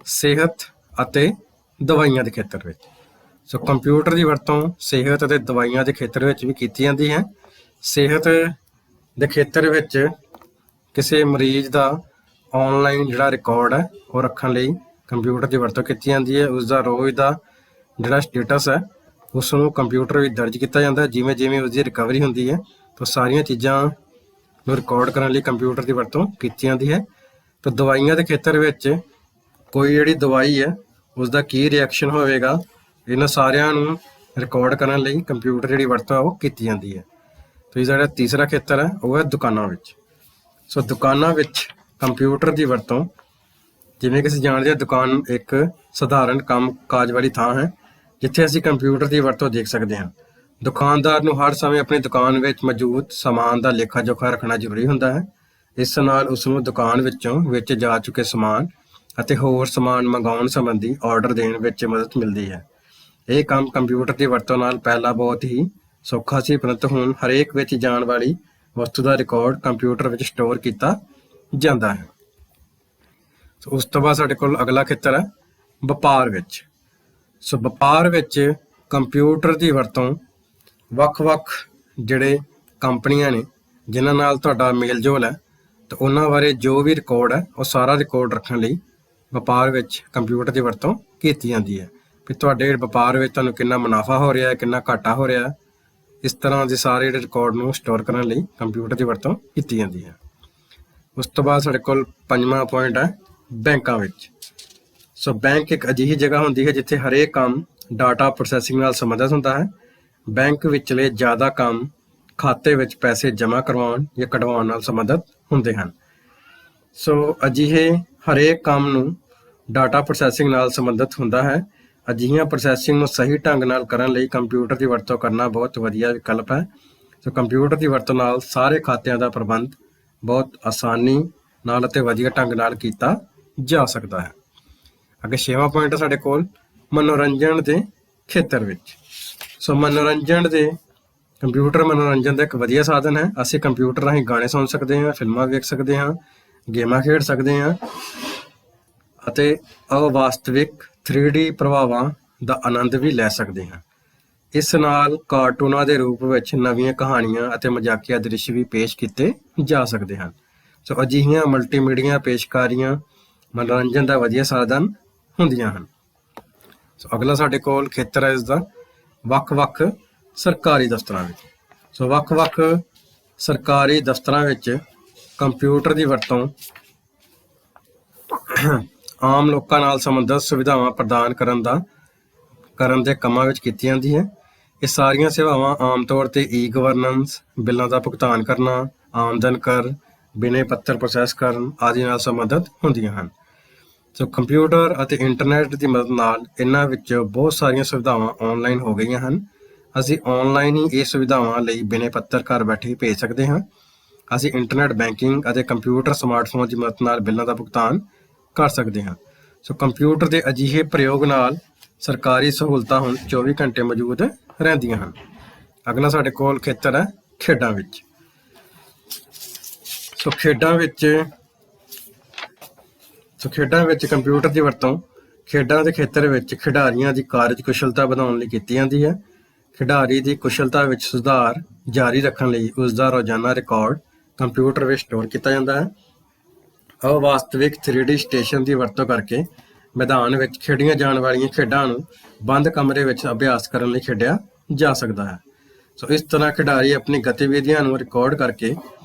ਸਿਹਤ ਅਤੇ ਦਵਾਈਆਂ ਦੇ ਖੇਤਰ ਵਿੱਚ। ਸੋ ਕੰਪਿਊਟਰ ਦੀ ਵਰਤੋਂ ਸਿਹਤ ਅਤੇ ਦਵਾਈਆਂ ਦੇ ਖੇਤਰ ਵਿੱਚ ਵੀ ਕੀਤੀ ਜਾਂਦੀ ਹੈ। ਸਿਹਤ ਦੇ ਖੇਤਰ ਵਿੱਚ ਕਿਸੇ ਮਰੀਜ਼ ਦਾ ਆਨਲਾਈਨ ਜਿਹੜਾ ਰਿਕਾਰਡ ਹੈ ਉਹ ਰੱਖਣ ਲਈ ਕੰਪਿਊਟਰ ਦੀ ਵਰਤੋਂ ਕੀਤੀ ਜਾਂਦੀ ਹੈ। ਉਸ ਦਾ ਰੋਜ਼ ਦਾ ਜਿਹੜਾ ਸਟੇਟਸ ਹੈ ਉਸ ਨੂੰ ਕੰਪਿਊਟਰ ਵਿੱਚ ਦਰਜ ਕੀਤਾ ਜਾਂਦਾ ਹੈ। ਜਿਵੇਂ ਜਿਵੇਂ ਉਸਦੀ ਰਿਕਵਰੀ ਹੁੰਦੀ ਹੈ ਤਾਂ ਸਾਰੀਆਂ ਚੀਜ਼ਾਂ ਨੂੰ ਰਿਕਾਰਡ ਕਰਨ ਲਈ ਕੰਪਿਊਟਰ ਦੀ ਵਰਤੋਂ ਕੀਤੀ ਜਾਂਦੀ ਹੈ। ਤਾਂ ਦਵਾਈਆਂ ਦੇ ਖੇਤਰ ਵਿੱਚ ਕੋਈ ਜਿਹੜੀ ਦਵਾਈ ਹੈ ਉਸ ਦਾ ਕੀ ਰਿਐਕਸ਼ਨ ਹੋਵੇਗਾ, ਇਹਨਾਂ ਸਾਰਿਆਂ ਨੂੰ ਰਿਕਾਰਡ ਕਰਨ ਲਈ ਕੰਪਿਊਟਰ ਜਿਹੜੀ ਵਰਤੋਂ ਹੈ ਉਹ ਕੀਤੀ ਜਾਂਦੀ ਹੈ। ਤਾਂ ਜਿਹੜਾ ਤੀਸਰਾ ਖੇਤਰ ਹੈ ਉਹ ਹੈ ਦੁਕਾਨਾਂ ਵਿੱਚ। ਸੋ ਦੁਕਾਨਾਂ ਵਿੱਚ ਕੰਪਿਊਟਰ ਦੀ ਵਰਤੋਂ, ਜਿਵੇਂ ਕਿ ਅਸੀਂ ਜਾਣਦੇ ਹਾਂ ਦੁਕਾਨ ਇੱਕ ਸਧਾਰਨ ਕੰਮ ਕਾਜ ਵਾਲੀ ਥਾਂ ਹੈ ਜਿੱਥੇ ਅਸੀਂ ਕੰਪਿਊਟਰ ਦੀ ਵਰਤੋਂ ਦੇਖ ਸਕਦੇ ਹਾਂ। ਦੁਕਾਨਦਾਰ ਨੂੰ ਹਰ ਸਮੇਂ ਆਪਣੀ ਦੁਕਾਨ ਵਿੱਚ ਮੌਜੂਦ ਸਮਾਨ ਦਾ ਲੇਖਾ ਜੋਖਾ ਰੱਖਣਾ ਜ਼ਰੂਰੀ ਹੁੰਦਾ ਹੈ। ਇਸ ਨਾਲ ਉਸ ਨੂੰ ਦੁਕਾਨ ਵਿੱਚੋਂ ਵੇਚੇ ਜਾ ਚੁੱਕੇ ਸਮਾਨ ਅਤੇ ਹੋਰ ਸਮਾਨ ਮੰਗਾਉਣ ਸੰਬੰਧੀ ਆਰਡਰ ਦੇਣ ਵਿੱਚ ਮਦਦ ਮਿਲਦੀ ਹੈ। ਇਹ ਕੰਮ ਕੰਪਿਊਟਰ ਦੀ ਵਰਤੋਂ ਨਾਲ ਪਹਿਲਾਂ ਬਹੁਤ ਹੀ ਸੌਖਾ ਸੀ, ਪਰੰਤੂ ਹੁਣ ਹਰੇਕ ਵਿੱਚ ਜਾਣ ਵਾਲੀ ਵਸਤੂ ਦਾ ਰਿਕਾਰਡ ਕੰਪਿਊਟਰ ਵਿੱਚ ਸਟੋਰ ਕੀਤਾ ਜਾਂਦਾ ਹੈ। ਉਸ ਤੋਂ ਬਾਅਦ ਸਾਡੇ ਕੋਲ ਅਗਲਾ ਖੇਤਰ ਹੈ ਵਪਾਰ ਵਿੱਚ। ਸੋ ਵਪਾਰ ਵਿੱਚ ਕੰਪਿਊਟਰ ਦੀ ਵਰਤੋਂ ਵੱਖ-ਵੱਖ ਜਿਹੜੇ ਕੰਪਨੀਆਂ ਨੇ ਜਿਨ੍ਹਾਂ ਨਾਲ ਤੁਹਾਡਾ ਮੇਲ ਜੋਲ ਹੈ ਤਾਂ ਉਹਨਾਂ ਬਾਰੇ ਜੋ ਵੀ ਰਿਕਾਰਡ ਹੈ ਉਹ ਸਾਰਾ ਰਿਕਾਰਡ ਰੱਖਣ ਲਈ ਵਪਾਰ ਵਿੱਚ ਕੰਪਿਊਟਰ ਦੀ ਵਰਤੋਂ ਕੀਤੀ ਜਾਂਦੀ ਹੈ। ਵੀ ਤੁਹਾਡੇ ਵਪਾਰ ਵਿੱਚ ਤੁਹਾਨੂੰ ਕਿੰਨਾ ਮੁਨਾਫਾ ਹੋ ਰਿਹਾ ਹੈ, ਕਿੰਨਾ ਘਾਟਾ ਹੋ ਰਿਹਾ ਹੈ, ਇਸ ਤਰ੍ਹਾਂ ਦੇ ਸਾਰੇ ਜਿਹੜੇ ਰਿਕਾਰਡ ਨੂੰ ਸਟੋਰ ਕਰਨ ਲਈ ਕੰਪਿਊਟਰ ਦੀ ਵਰਤੋਂ ਕੀਤੀ ਜਾਂਦੀ ਹੈ। ਉਸ ਤੋਂ ਬਾਅਦ ਸਾਡੇ ਕੋਲ ਪੰਜਵਾਂ ਪੁਆਇੰਟ ਹੈ ਬੈਂਕਾਂ ਵਿੱਚ। ਸੋ ਬੈਂਕ ਇੱਕ ਅਜਿਹੀ ਜਗ੍ਹਾ ਹੁੰਦੀ ਹੈ ਜਿੱਥੇ ਹਰੇਕ ਕੰਮ ਡਾਟਾ ਪ੍ਰੋਸੈਸਿੰਗ ਨਾਲ ਸੰਬੰਧਿਤ ਹੁੰਦਾ ਹੈ। ਬੈਂਕ ਵਿਚਲੇ ਜ਼ਿਆਦਾ ਕੰਮ ਖਾਤੇ ਵਿੱਚ ਪੈਸੇ ਜਮ੍ਹਾਂ ਕਰਵਾਉਣ ਜਾਂ ਕਢਵਾਉਣ ਨਾਲ ਸੰਬੰਧਿਤ ਹੁੰਦੇ ਹਨ। ਸੋ ਅਜਿਹੇ ਹਰੇਕ ਕੰਮ ਨੂੰ ਡਾਟਾ ਪ੍ਰੋਸੈਸਿੰਗ ਨਾਲ ਸੰਬੰਧਿਤ ਹੁੰਦਾ ਹੈ। ਅਜਿਹੀਆਂ ਪ੍ਰੋਸੈਸਿੰਗ ਨੂੰ ਸਹੀ ਢੰਗ ਨਾਲ ਕਰਨ ਲਈ ਕੰਪਿਊਟਰ ਦੀ ਵਰਤੋਂ ਕਰਨਾ ਬਹੁਤ ਵਧੀਆ ਵਿਕਲਪ ਹੈ। ਸੋ ਕੰਪਿਊਟਰ ਦੀ ਵਰਤੋਂ ਨਾਲ ਸਾਰੇ ਖਾਤਿਆਂ ਦਾ ਪ੍ਰਬੰਧ ਬਹੁਤ ਆਸਾਨੀ ਨਾਲ ਅਤੇ ਵਧੀਆ ਢੰਗ ਨਾਲ ਕੀਤਾ ਜਾ ਸਕਦਾ ਹੈ। ਅੱਗੇ 6ਵਾਂ ਪੁਆਇੰਟ ਹੈ ਸਾਡੇ ਕੋਲ ਮਨੋਰੰਜਨ ਦੇ ਖੇਤਰ ਵਿੱਚ। ਸੋ ਮਨੋਰੰਜਨ ਦੇ ਕੰਪਿਊਟਰ ਮਨੋਰੰਜਨ ਦਾ ਇੱਕ ਵਧੀਆ ਸਾਧਨ ਹੈ। ਅਸੀਂ ਕੰਪਿਊਟਰ ਰਾਹੀਂ ਗਾਣੇ ਸੁਣ ਸਕਦੇ ਹਾਂ, ਫਿਲਮਾਂ ਵੇਖ ਸਕਦੇ ਹਾਂ, ਗੇਮਾਂ ਖੇਡ ਸਕਦੇ ਹਾਂ ਅਤੇ ਅਵਾਸਤਵਿਕ 3D ਪ੍ਰਭਾਵਾਂ ਦਾ ਆਨੰਦ ਵੀ ਲੈ ਸਕਦੇ ਹਾਂ। ਇਸ ਨਾਲ ਕਾਰਟੂਨਾਂ ਦੇ ਰੂਪ ਵਿੱਚ ਨਵੀਆਂ ਕਹਾਣੀਆਂ ਅਤੇ ਮਜ਼ਾਕੀਆ ਦ੍ਰਿਸ਼ ਵੀ ਪੇਸ਼ ਕੀਤੇ ਜਾ ਸਕਦੇ ਹਨ। ਸੋ ਅਜਿਹੀਆਂ ਮਲਟੀਮੀਡੀਆ ਪੇਸ਼ਕਾਰੀਆਂ ਮਨੋਰੰਜਨ ਦਾ ਵਧੀਆ ਸਾਧਨ ਹੁੰਦੀਆਂ ਹਨ। ਸੋ ਅਗਲਾ ਸਾਡੇ ਕੋਲ ਖੇਤਰ ਹੈ ਇਸਦਾ ਵੱਖ-ਵੱਖ ਸਰਕਾਰੀ ਦਫ਼ਤਰਾਂ ਵਿੱਚ। ਸੋ ਵੱਖ-ਵੱਖ ਸਰਕਾਰੀ ਦਫ਼ਤਰਾਂ ਵਿੱਚ ਕੰਪਿਊਟਰ ਦੀ ਵਰਤੋਂ ਆਮ ਲੋਕਾਂ ਨਾਲ ਸੰਬੰਧਿਤ ਸੁਵਿਧਾਵਾਂ ਪ੍ਰਦਾਨ ਕਰਨ ਦੇ ਕੰਮਾਂ ਵਿੱਚ ਕੀਤੀ ਜਾਂਦੀ ਹੈ। ਇਹ ਸਾਰੀਆਂ ਸੇਵਾਵਾਂ ਆਮ ਤੌਰ 'ਤੇ ਈ ਗਵਰਨੈਂਸ, ਬਿੱਲਾਂ ਦਾ ਭੁਗਤਾਨ ਕਰਨਾ, ਆਮਦਨ ਕਰ, ਬਿਨੇ ਪੱਤਰ ਪ੍ਰੋਸੈਸ ਕਰਨ ਆਦਿ ਨਾਲ ਸੰਬੰਧਿਤ ਹੁੰਦੀਆਂ ਹਨ। ਸੋ ਕੰਪਿਊਟਰ ਅਤੇ ਇੰਟਰਨੈਟ ਦੀ ਮਦਦ ਨਾਲ ਇਹਨਾਂ ਵਿੱਚ ਬਹੁਤ ਸਾਰੀਆਂ ਸੁਵਿਧਾਵਾਂ ਆਨਲਾਈਨ ਹੋ ਗਈਆਂ ਹਨ। ਅਸੀਂ ਆਨਲਾਈਨ ਹੀ ਇਹ ਸੁਵਿਧਾਵਾਂ ਲਈ ਬਿਨੇ ਪੱਤਰ ਘਰ ਬੈਠੇ ਭੇਜ ਸਕਦੇ ਹਾਂ। ਅਸੀਂ ਇੰਟਰਨੈਟ ਬੈਂਕਿੰਗ ਅਤੇ ਕੰਪਿਊਟਰ ਸਮਾਰਟਫੋਨ ਦੀ ਮਦਦ ਨਾਲ ਬਿੱਲਾਂ ਦਾ ਭੁਗਤਾਨ ਕਰ ਸਕਦੇ ਹਾਂ। ਸੋ ਕੰਪਿਊਟਰ ਦੇ ਅਜਿਹੇ ਪ੍ਰਯੋਗ ਨਾਲ ਸਰਕਾਰੀ ਸਹੂਲਤਾਂ ਹੁਣ 24 ਘੰਟੇ ਮੌਜੂਦ ਰਹਿੰਦੀਆਂ ਹਨ। ਅਗਲਾ ਸਾਡੇ ਕੋਲ ਖੇਤਰ ਹੈ ਖੇਡਾਂ ਵਿੱਚ। ਸੋ ਖੇਡਾਂ ਵਿੱਚ ਕੰਪਿਊਟਰ ਦੀ ਵਰਤੋਂ ਖੇਡਾਂ ਦੇ ਖੇਤਰ ਵਿੱਚ ਖਿਡਾਰੀਆਂ ਦੀ ਕਾਰਜਕੁਸ਼ਲਤਾ ਵਧਾਉਣ ਲਈ ਕੀਤੀ ਜਾਂਦੀ ਹੈ। ਖਿਡਾਰੀ ਦੀ ਕੁਸ਼ਲਤਾ ਵਿੱਚ ਸੁਧਾਰ ਜਾਰੀ ਰੱਖਣ ਲਈ ਉਸ ਦਾ ਰੋਜ਼ਾਨਾ ਰਿਕਾਰਡ ਕੰਪਿਊਟਰ ਵਿੱਚ ਸਟੋਰ ਕੀਤਾ ਜਾਂਦਾ ਹੈ। ਅਵਾਸਤਵਿਕ 3D ਸਟੇਸ਼ਨ ਦੀ ਵਰਤੋਂ ਕਰਕੇ ਮੈਦਾਨ ਵਿੱਚ ਖੇਡੀਆਂ ਜਾਣ ਵਾਲੀਆਂ ਖੇਡਾਂ ਨੂੰ ਬੰਦ ਕਮਰੇ ਵਿੱਚ ਅਭਿਆਸ ਕਰਨ ਲਈ ਖੇਡਿਆ ਜਾ ਸਕਦਾ ਹੈ। ਸੋ ਇਸ ਤਰ੍ਹਾਂ ਖਿਡਾਰੀ ਆਪਣੀ ਗਤੀਵਿਧੀਆਂ ਨੂੰ ਰਿਕਾਰਡ ਕਰਕੇ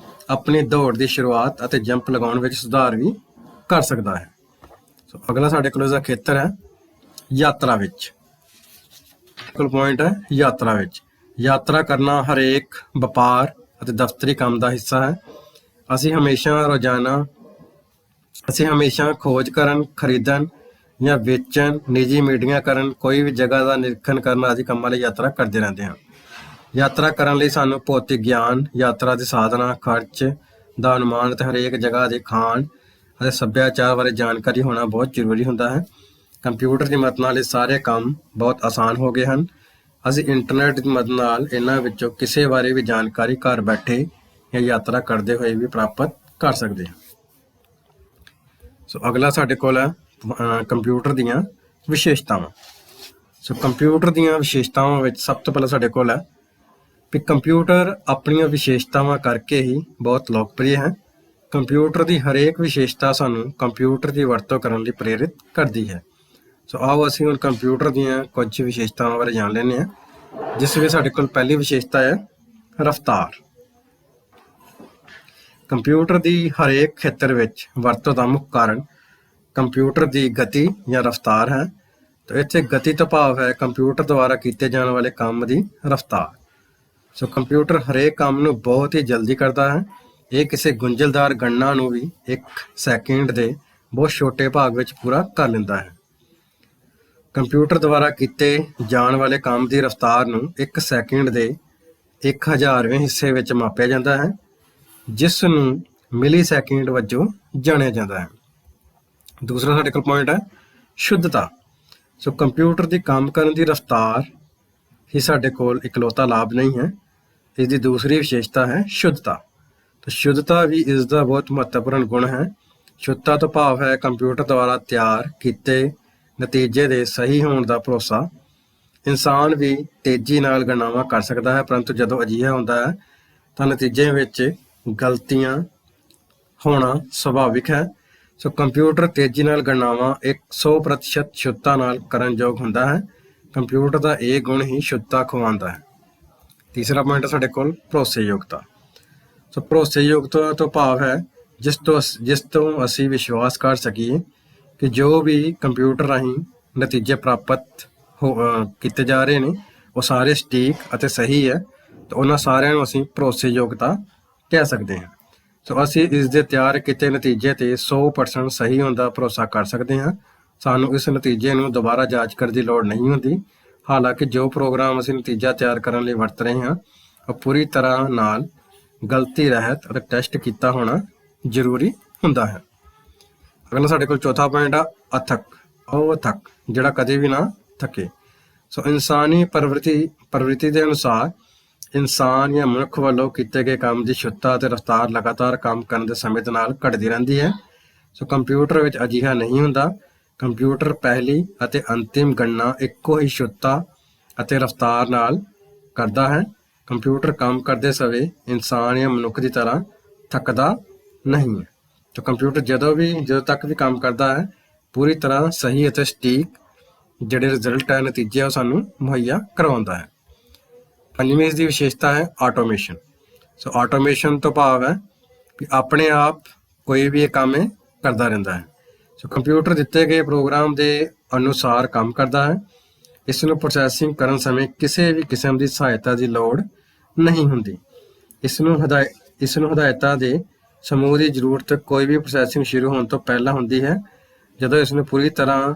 ਆਪਣੀ ਦੌੜ ਦੀ ਸ਼ੁਰੂਆਤ ਅਤੇ ਜੰਪ ਲਗਾਉਣ ਵਿੱਚ ਸੁਧਾਰ ਵੀ ਕਰ ਸਕਦਾ ਹੈ। ਸੋ ਅਗਲਾ ਸਾਡੇ ਕੋਲ ਇਸਦਾ ਖੇਤਰ ਹੈ ਯਾਤਰਾ ਵਿੱਚ। ਕੋਲ ਪੁਆਇੰਟ ਹੈ ਯਾਤਰਾ ਵਿੱਚ। ਯਾਤਰਾ ਕਰਨਾ ਹਰੇਕ ਵਪਾਰ ਅਤੇ ਦਫ਼ਤਰੀ ਕੰਮ ਦਾ ਹਿੱਸਾ ਹੈ। ਅਸੀਂ ਹਮੇਸ਼ਾ ਖੋਜ ਕਰਨ, ਖਰੀਦਣ ਜਾਂ ਵੇਚਣ, ਨਿੱਜੀ ਮੀਟਿੰਗਾਂ ਕਰਨ, ਕੋਈ ਵੀ ਜਗ੍ਹਾ ਦਾ ਨਿਰੀਖਣ ਕਰਨ ਆਦਿ ਕੰਮਾਂ ਲਈ ਯਾਤਰਾ ਕਰਦੇ ਰਹਿੰਦੇ ਹਾਂ। ਯਾਤਰਾ ਕਰਨ ਲਈ ਸਾਨੂੰ ਭੌਤਿਕ ਗਿਆਨ, ਯਾਤਰਾ ਦੇ ਸਾਧਨਾਂ, ਖਰਚ ਦਾ ਅਨੁਮਾਨ ਅਤੇ ਹਰੇਕ ਜਗ੍ਹਾ ਦੇ ਖਾਣ ਅਤੇ ਸੱਭਿਆਚਾਰ ਬਾਰੇ ਜਾਣਕਾਰੀ ਹੋਣਾ ਬਹੁਤ ਜ਼ਰੂਰੀ ਹੁੰਦਾ ਹੈ। ਕੰਪਿਊਟਰ ਦੀ ਮਦਦ ਨਾਲ ਇਹ ਸਾਰੇ ਕੰਮ ਬਹੁਤ ਆਸਾਨ ਹੋ ਗਏ ਹਨ। ਅਸੀਂ ਇੰਟਰਨੈਟ ਦੀ ਮਦਦ ਨਾਲ ਇਹਨਾਂ ਵਿੱਚੋਂ ਕਿਸੇ ਬਾਰੇ ਵੀ ਜਾਣਕਾਰੀ ਘਰ ਬੈਠੇ ਜਾਂ ਯਾਤਰਾ ਕਰਦੇ ਹੋਏ ਵੀ ਪ੍ਰਾਪਤ ਕਰ ਸਕਦੇ ਹਾਂ। ਸੋ ਅਗਲਾ ਸਾਡੇ ਕੋਲ ਹੈ ਕੰਪਿਊਟਰ ਦੀਆਂ ਵਿਸ਼ੇਸ਼ਤਾਵਾਂ। ਸੋ ਕੰਪਿਊਟਰ ਦੀਆਂ ਵਿਸ਼ੇਸ਼ਤਾਵਾਂ ਵਿੱਚ ਸਭ ਤੋਂ ਪਹਿਲਾਂ ਸਾਡੇ ਕੋਲ ਹੈ ਵੀ ਕੰਪਿਊਟਰ ਆਪਣੀਆਂ ਵਿਸ਼ੇਸ਼ਤਾਵਾਂ ਕਰਕੇ ਹੀ ਬਹੁਤ ਲੋਕਪ੍ਰਿਯ ਹੈ। ਕੰਪਿਊਟਰ ਦੀ ਹਰੇਕ ਵਿਸ਼ੇਸ਼ਤਾ ਸਾਨੂੰ ਕੰਪਿਊਟਰ ਦੀ ਵਰਤੋਂ ਕਰਨ ਲਈ ਪ੍ਰੇਰਿਤ ਕਰਦੀ ਹੈ। ਸੋ ਆਓ ਅਸੀਂ ਹੁਣ ਕੰਪਿਊਟਰ ਦੀਆਂ ਕੁਝ ਵਿਸ਼ੇਸ਼ਤਾਵਾਂ ਬਾਰੇ ਜਾਣ ਲੈਂਦੇ ਹਾਂ, ਜਿਸ ਵਿੱਚ ਸਾਡੇ ਕੋਲ ਪਹਿਲੀ ਵਿਸ਼ੇਸ਼ਤਾ ਹੈ ਰਫ਼ਤਾਰ। ਕੰਪਿਊਟਰ ਦੀ ਹਰੇਕ ਖੇਤਰ ਵਿੱਚ ਵਰਤੋਂ ਦਾ ਮੁੱਖ ਕਾਰਨ ਕੰਪਿਊਟਰ ਦੀ ਗਤੀ ਜਾਂ ਰਫ਼ਤਾਰ ਹੈ। ਤਾਂ ਇੱਥੇ ਗਤੀ ਤੋਂ ਭਾਵ ਹੈ ਕੰਪਿਊਟਰ ਦੁਆਰਾ ਕੀਤੇ ਜਾਣ ਵਾਲੇ ਕੰਮ ਦੀ ਰਫ਼ਤਾਰ। ਸੋ ਕੰਪਿਊਟਰ ਹਰੇਕ ਕੰਮ ਨੂੰ ਬਹੁਤ ਹੀ ਜਲਦੀ ਕਰਦਾ ਹੈ। ਇਹ ਕਿਸੇ ਗੁੰਝਲਦਾਰ ਗਣਨਾ ਨੂੰ ਵੀ 1 ਸੈਕਿੰਡ ਦੇ ਬਹੁਤ ਛੋਟੇ ਭਾਗ ਵਿੱਚ ਪੂਰਾ ਕਰ ਲੈਂਦਾ ਹੈ। ਕੰਪਿਊਟਰ ਦੁਆਰਾ ਕੀਤੇ ਜਾਣ ਵਾਲੇ ਕੰਮ ਦੀ ਰਫ਼ਤਾਰ ਨੂੰ 1 ਸੈਕਿੰਡ ਦੇ 1000ਵੇਂ ਹਿੱਸੇ ਵਿੱਚ ਮਾਪਿਆ ਜਾਂਦਾ ਹੈ, ਜਿਸ ਨੂੰ ਮਿਲੀ ਸੈਕਿੰਡ ਵਜੋਂ ਜਾਣਿਆ ਜਾਂਦਾ ਹੈ। ਦੂਸਰਾ ਸਾਡੇ ਕੋਲ ਪੁਆਇੰਟ ਹੈ ਸ਼ੁੱਧਤਾ। ਸੋ ਕੰਪਿਊਟਰ ਦੀ ਕੰਮ ਕਰਨ ਦੀ ਰਫ਼ਤਾਰ ਹੀ ਸਾਡੇ ਕੋਲ ਇਕਲੌਤਾ ਲਾਭ ਨਹੀਂ ਹੈ। ਇਸ ਦੀ ਦੂਸਰੀ ਵਿਸ਼ੇਸ਼ਤਾ ਹੈ ਸ਼ੁੱਧਤਾ। ਤਾਂ ਸ਼ੁੱਧਤਾ ਵੀ ਇਸ ਦਾ ਬਹੁਤ ਮਹੱਤਵਪੂਰਨ ਗੁਣ ਹੈ। ਸ਼ੁੱਧਤਾ ਤੋਂ ਭਾਵ ਹੈ ਕੰਪਿਊਟਰ ਦੁਆਰਾ ਤਿਆਰ ਕੀਤੇ ਨਤੀਜੇ ਦੇ ਸਹੀ ਹੋਣ ਦਾ ਭਰੋਸਾ। ਇਨਸਾਨ ਵੀ ਤੇਜ਼ੀ ਨਾਲ ਗਣਨਾਵਾਂ ਕਰ ਸਕਦਾ ਹੈ, ਪਰੰਤੂ ਜਦੋਂ ਅਜਿਹਾ ਹੁੰਦਾ ਹੈ ਤਾਂ ਨਤੀਜੇ ਵਿੱਚ ਗਲਤੀਆਂ ਹੋਣਾ ਸੁਭਾਵਿਕ ਹੈ। ਸੋ ਕੰਪਿਊਟਰ ਤੇਜ਼ੀ ਨਾਲ ਗਣਨਾਵਾਂ 100% ਸ਼ੁੱਧਤਾ ਨਾਲ ਕਰਨ ਯੋਗ ਹੁੰਦਾ ਹੈ। ਕੰਪਿਊਟਰ ਦਾ ਇਹ ਗੁਣ ਹੀ ਸ਼ੁੱਧਤਾ ਖਵਾਉਂਦਾ ਹੈ। ਤੀਸਰਾ ਪੁਆਇੰਟ ਸਾਡੇ ਕੋਲ ਭਰੋਸੇਯੋਗਤਾ। ਸੋ ਭਰੋਸੇਯੋਗਤਾ ਤੋਂ ਭਾਵ ਹੈ ਜਿਸ ਤੋਂ ਅਸੀਂ ਵਿਸ਼ਵਾਸ ਕਰ ਸਕੀਏ ਕਿ ਜੋ ਵੀ ਕੰਪਿਊਟਰ ਰਾਹੀਂ ਨਤੀਜੇ ਪ੍ਰਾਪਤ ਕੀਤੇ ਜਾ ਰਹੇ ਨੇ ਉਹ ਸਾਰੇ ਸਟੀਕ ਅਤੇ ਸਹੀ ਹੈ। ਤਾਂ ਉਹਨਾਂ ਸਾਰਿਆਂ ਨੂੰ ਅਸੀਂ ਭਰੋਸੇਯੋਗਤਾ ਕਹਿ ਸਕਦੇ ਹਾਂ। ਸੋ ਅਸੀਂ ਇਸ ਦੇ ਤਿਆਰ ਕੀਤੇ ਨਤੀਜੇ 'ਤੇ 100% ਸਹੀ ਹੋਣ ਦਾ ਭਰੋਸਾ ਕਰ ਸਕਦੇ ਹਾਂ। ਸਾਨੂੰ ਇਸ ਨਤੀਜੇ ਨੂੰ ਦੁਬਾਰਾ ਜਾਂਚ ਕਰਨ ਦੀ ਲੋੜ ਨਹੀਂ ਹੁੰਦੀ। ਹਾਲਾਂਕਿ ਜੋ ਪ੍ਰੋਗਰਾਮ ਅਸੀਂ ਨਤੀਜਾ ਤਿਆਰ ਕਰਨ ਲਈ ਵਰਤ ਰਹੇ ਹਾਂ ਉਹ ਪੂਰੀ ਤਰ੍ਹਾਂ ਨਾਲ ਗਲਤੀ ਰਹਿਤ ਅਤੇ ਟੈਸਟ ਕੀਤਾ ਹੋਣਾ ਜ਼ਰੂਰੀ ਹੁੰਦਾ ਹੈ। ਅਗਲਾ ਸਾਡੇ ਕੋਲ ਚੌਥਾ ਪੁਆਇੰਟ ਆ ਅਥਕ, ਜਿਹੜਾ ਕਦੇ ਵੀ ਨਾ ਥੱਕੇ। ਸੋ ਇਨਸਾਨੀ ਪ੍ਰਵਿਰਤੀ ਦੇ ਅਨੁਸਾਰ ਇਨਸਾਨ ਜਾਂ ਮਨੁੱਖ ਵੱਲੋਂ ਕੀਤੇ ਗਏ ਕੰਮ ਦੀ ਸ਼ੁੱਧਤਾ ਅਤੇ ਰਫ਼ਤਾਰ ਲਗਾਤਾਰ ਕੰਮ ਕਰਨ ਦੇ ਸਮੇਂ ਦੇ ਨਾਲ ਘਟਦੀ ਰਹਿੰਦੀ ਹੈ। ਸੋ ਕੰਪਿਊਟਰ ਵਿੱਚ ਅਜਿਹਾ ਨਹੀਂ ਹੁੰਦਾ। ਕੰਪਿਊਟਰ ਪਹਿਲੀ ਅਤੇ ਅੰਤਿਮ ਗਣਨਾ ਇੱਕੋ ਹੀ ਸ਼ੁੱਧਤਾ ਅਤੇ ਰਫ਼ਤਾਰ ਨਾਲ ਕਰਦਾ ਹੈ। ਕੰਪਿਊਟਰ ਕੰਮ ਕਰਦੇ ਸਮੇਂ ਇਨਸਾਨ ਜਾਂ ਮਨੁੱਖ ਦੀ ਤਰ੍ਹਾਂ ਥੱਕਦਾ ਨਹੀਂ ਹੈ। ਤਾਂ ਕੰਪਿਊਟਰ ਜਦੋਂ ਤੱਕ ਵੀ ਕੰਮ ਕਰਦਾ ਹੈ ਪੂਰੀ ਤਰ੍ਹਾਂ ਸਹੀ ਅਤੇ ਸਟੀਕ ਜਿਹੜੇ ਰਿਜ਼ਲਟ ਹੈ, ਨਤੀਜੇ ਉਹ ਸਾਨੂੰ ਮੁਹੱਈਆ ਕਰਵਾਉਂਦਾ ਹੈ। ਪੰਜਵੀਂ ਇਸ ਦੀ ਵਿਸ਼ੇਸ਼ਤਾ ਹੈ ਆਟੋਮੇਸ਼ਨ। ਸੋ ਆਟੋਮੇਸ਼ਨ ਤੋਂ ਭਾਵ ਹੈ ਕਿ ਆਪਣੇ ਆਪ ਕੋਈ ਵੀ ਇਹ ਕੰਮ ਕਰਦਾ ਰਹਿੰਦਾ ਹੈ। ਸੋ ਕੰਪਿਊਟਰ ਦਿੱਤੇ ਗਏ ਪ੍ਰੋਗਰਾਮ ਦੇ ਅਨੁਸਾਰ ਕੰਮ ਕਰਦਾ ਹੈ। ਇਸ ਨੂੰ ਪ੍ਰੋਸੈਸਿੰਗ ਕਰਨ ਸਮੇਂ ਕਿਸੇ ਵੀ ਕਿਸਮ ਦੀ ਸਹਾਇਤਾ ਦੀ ਲੋੜ ਨਹੀਂ ਹੁੰਦੀ। ਇਸ ਨੂੰ ਹਦਾਇਤਾਂ ਦੇ ਸਮੂਹ ਦੀ ਜ਼ਰੂਰਤ ਕੋਈ ਵੀ ਪ੍ਰੋਸੈਸਿੰਗ ਸ਼ੁਰੂ ਹੋਣ ਤੋਂ ਪਹਿਲਾਂ ਹੁੰਦੀ ਹੈ। ਜਦੋਂ ਇਸ ਨੂੰ ਪੂਰੀ ਤਰ੍ਹਾਂ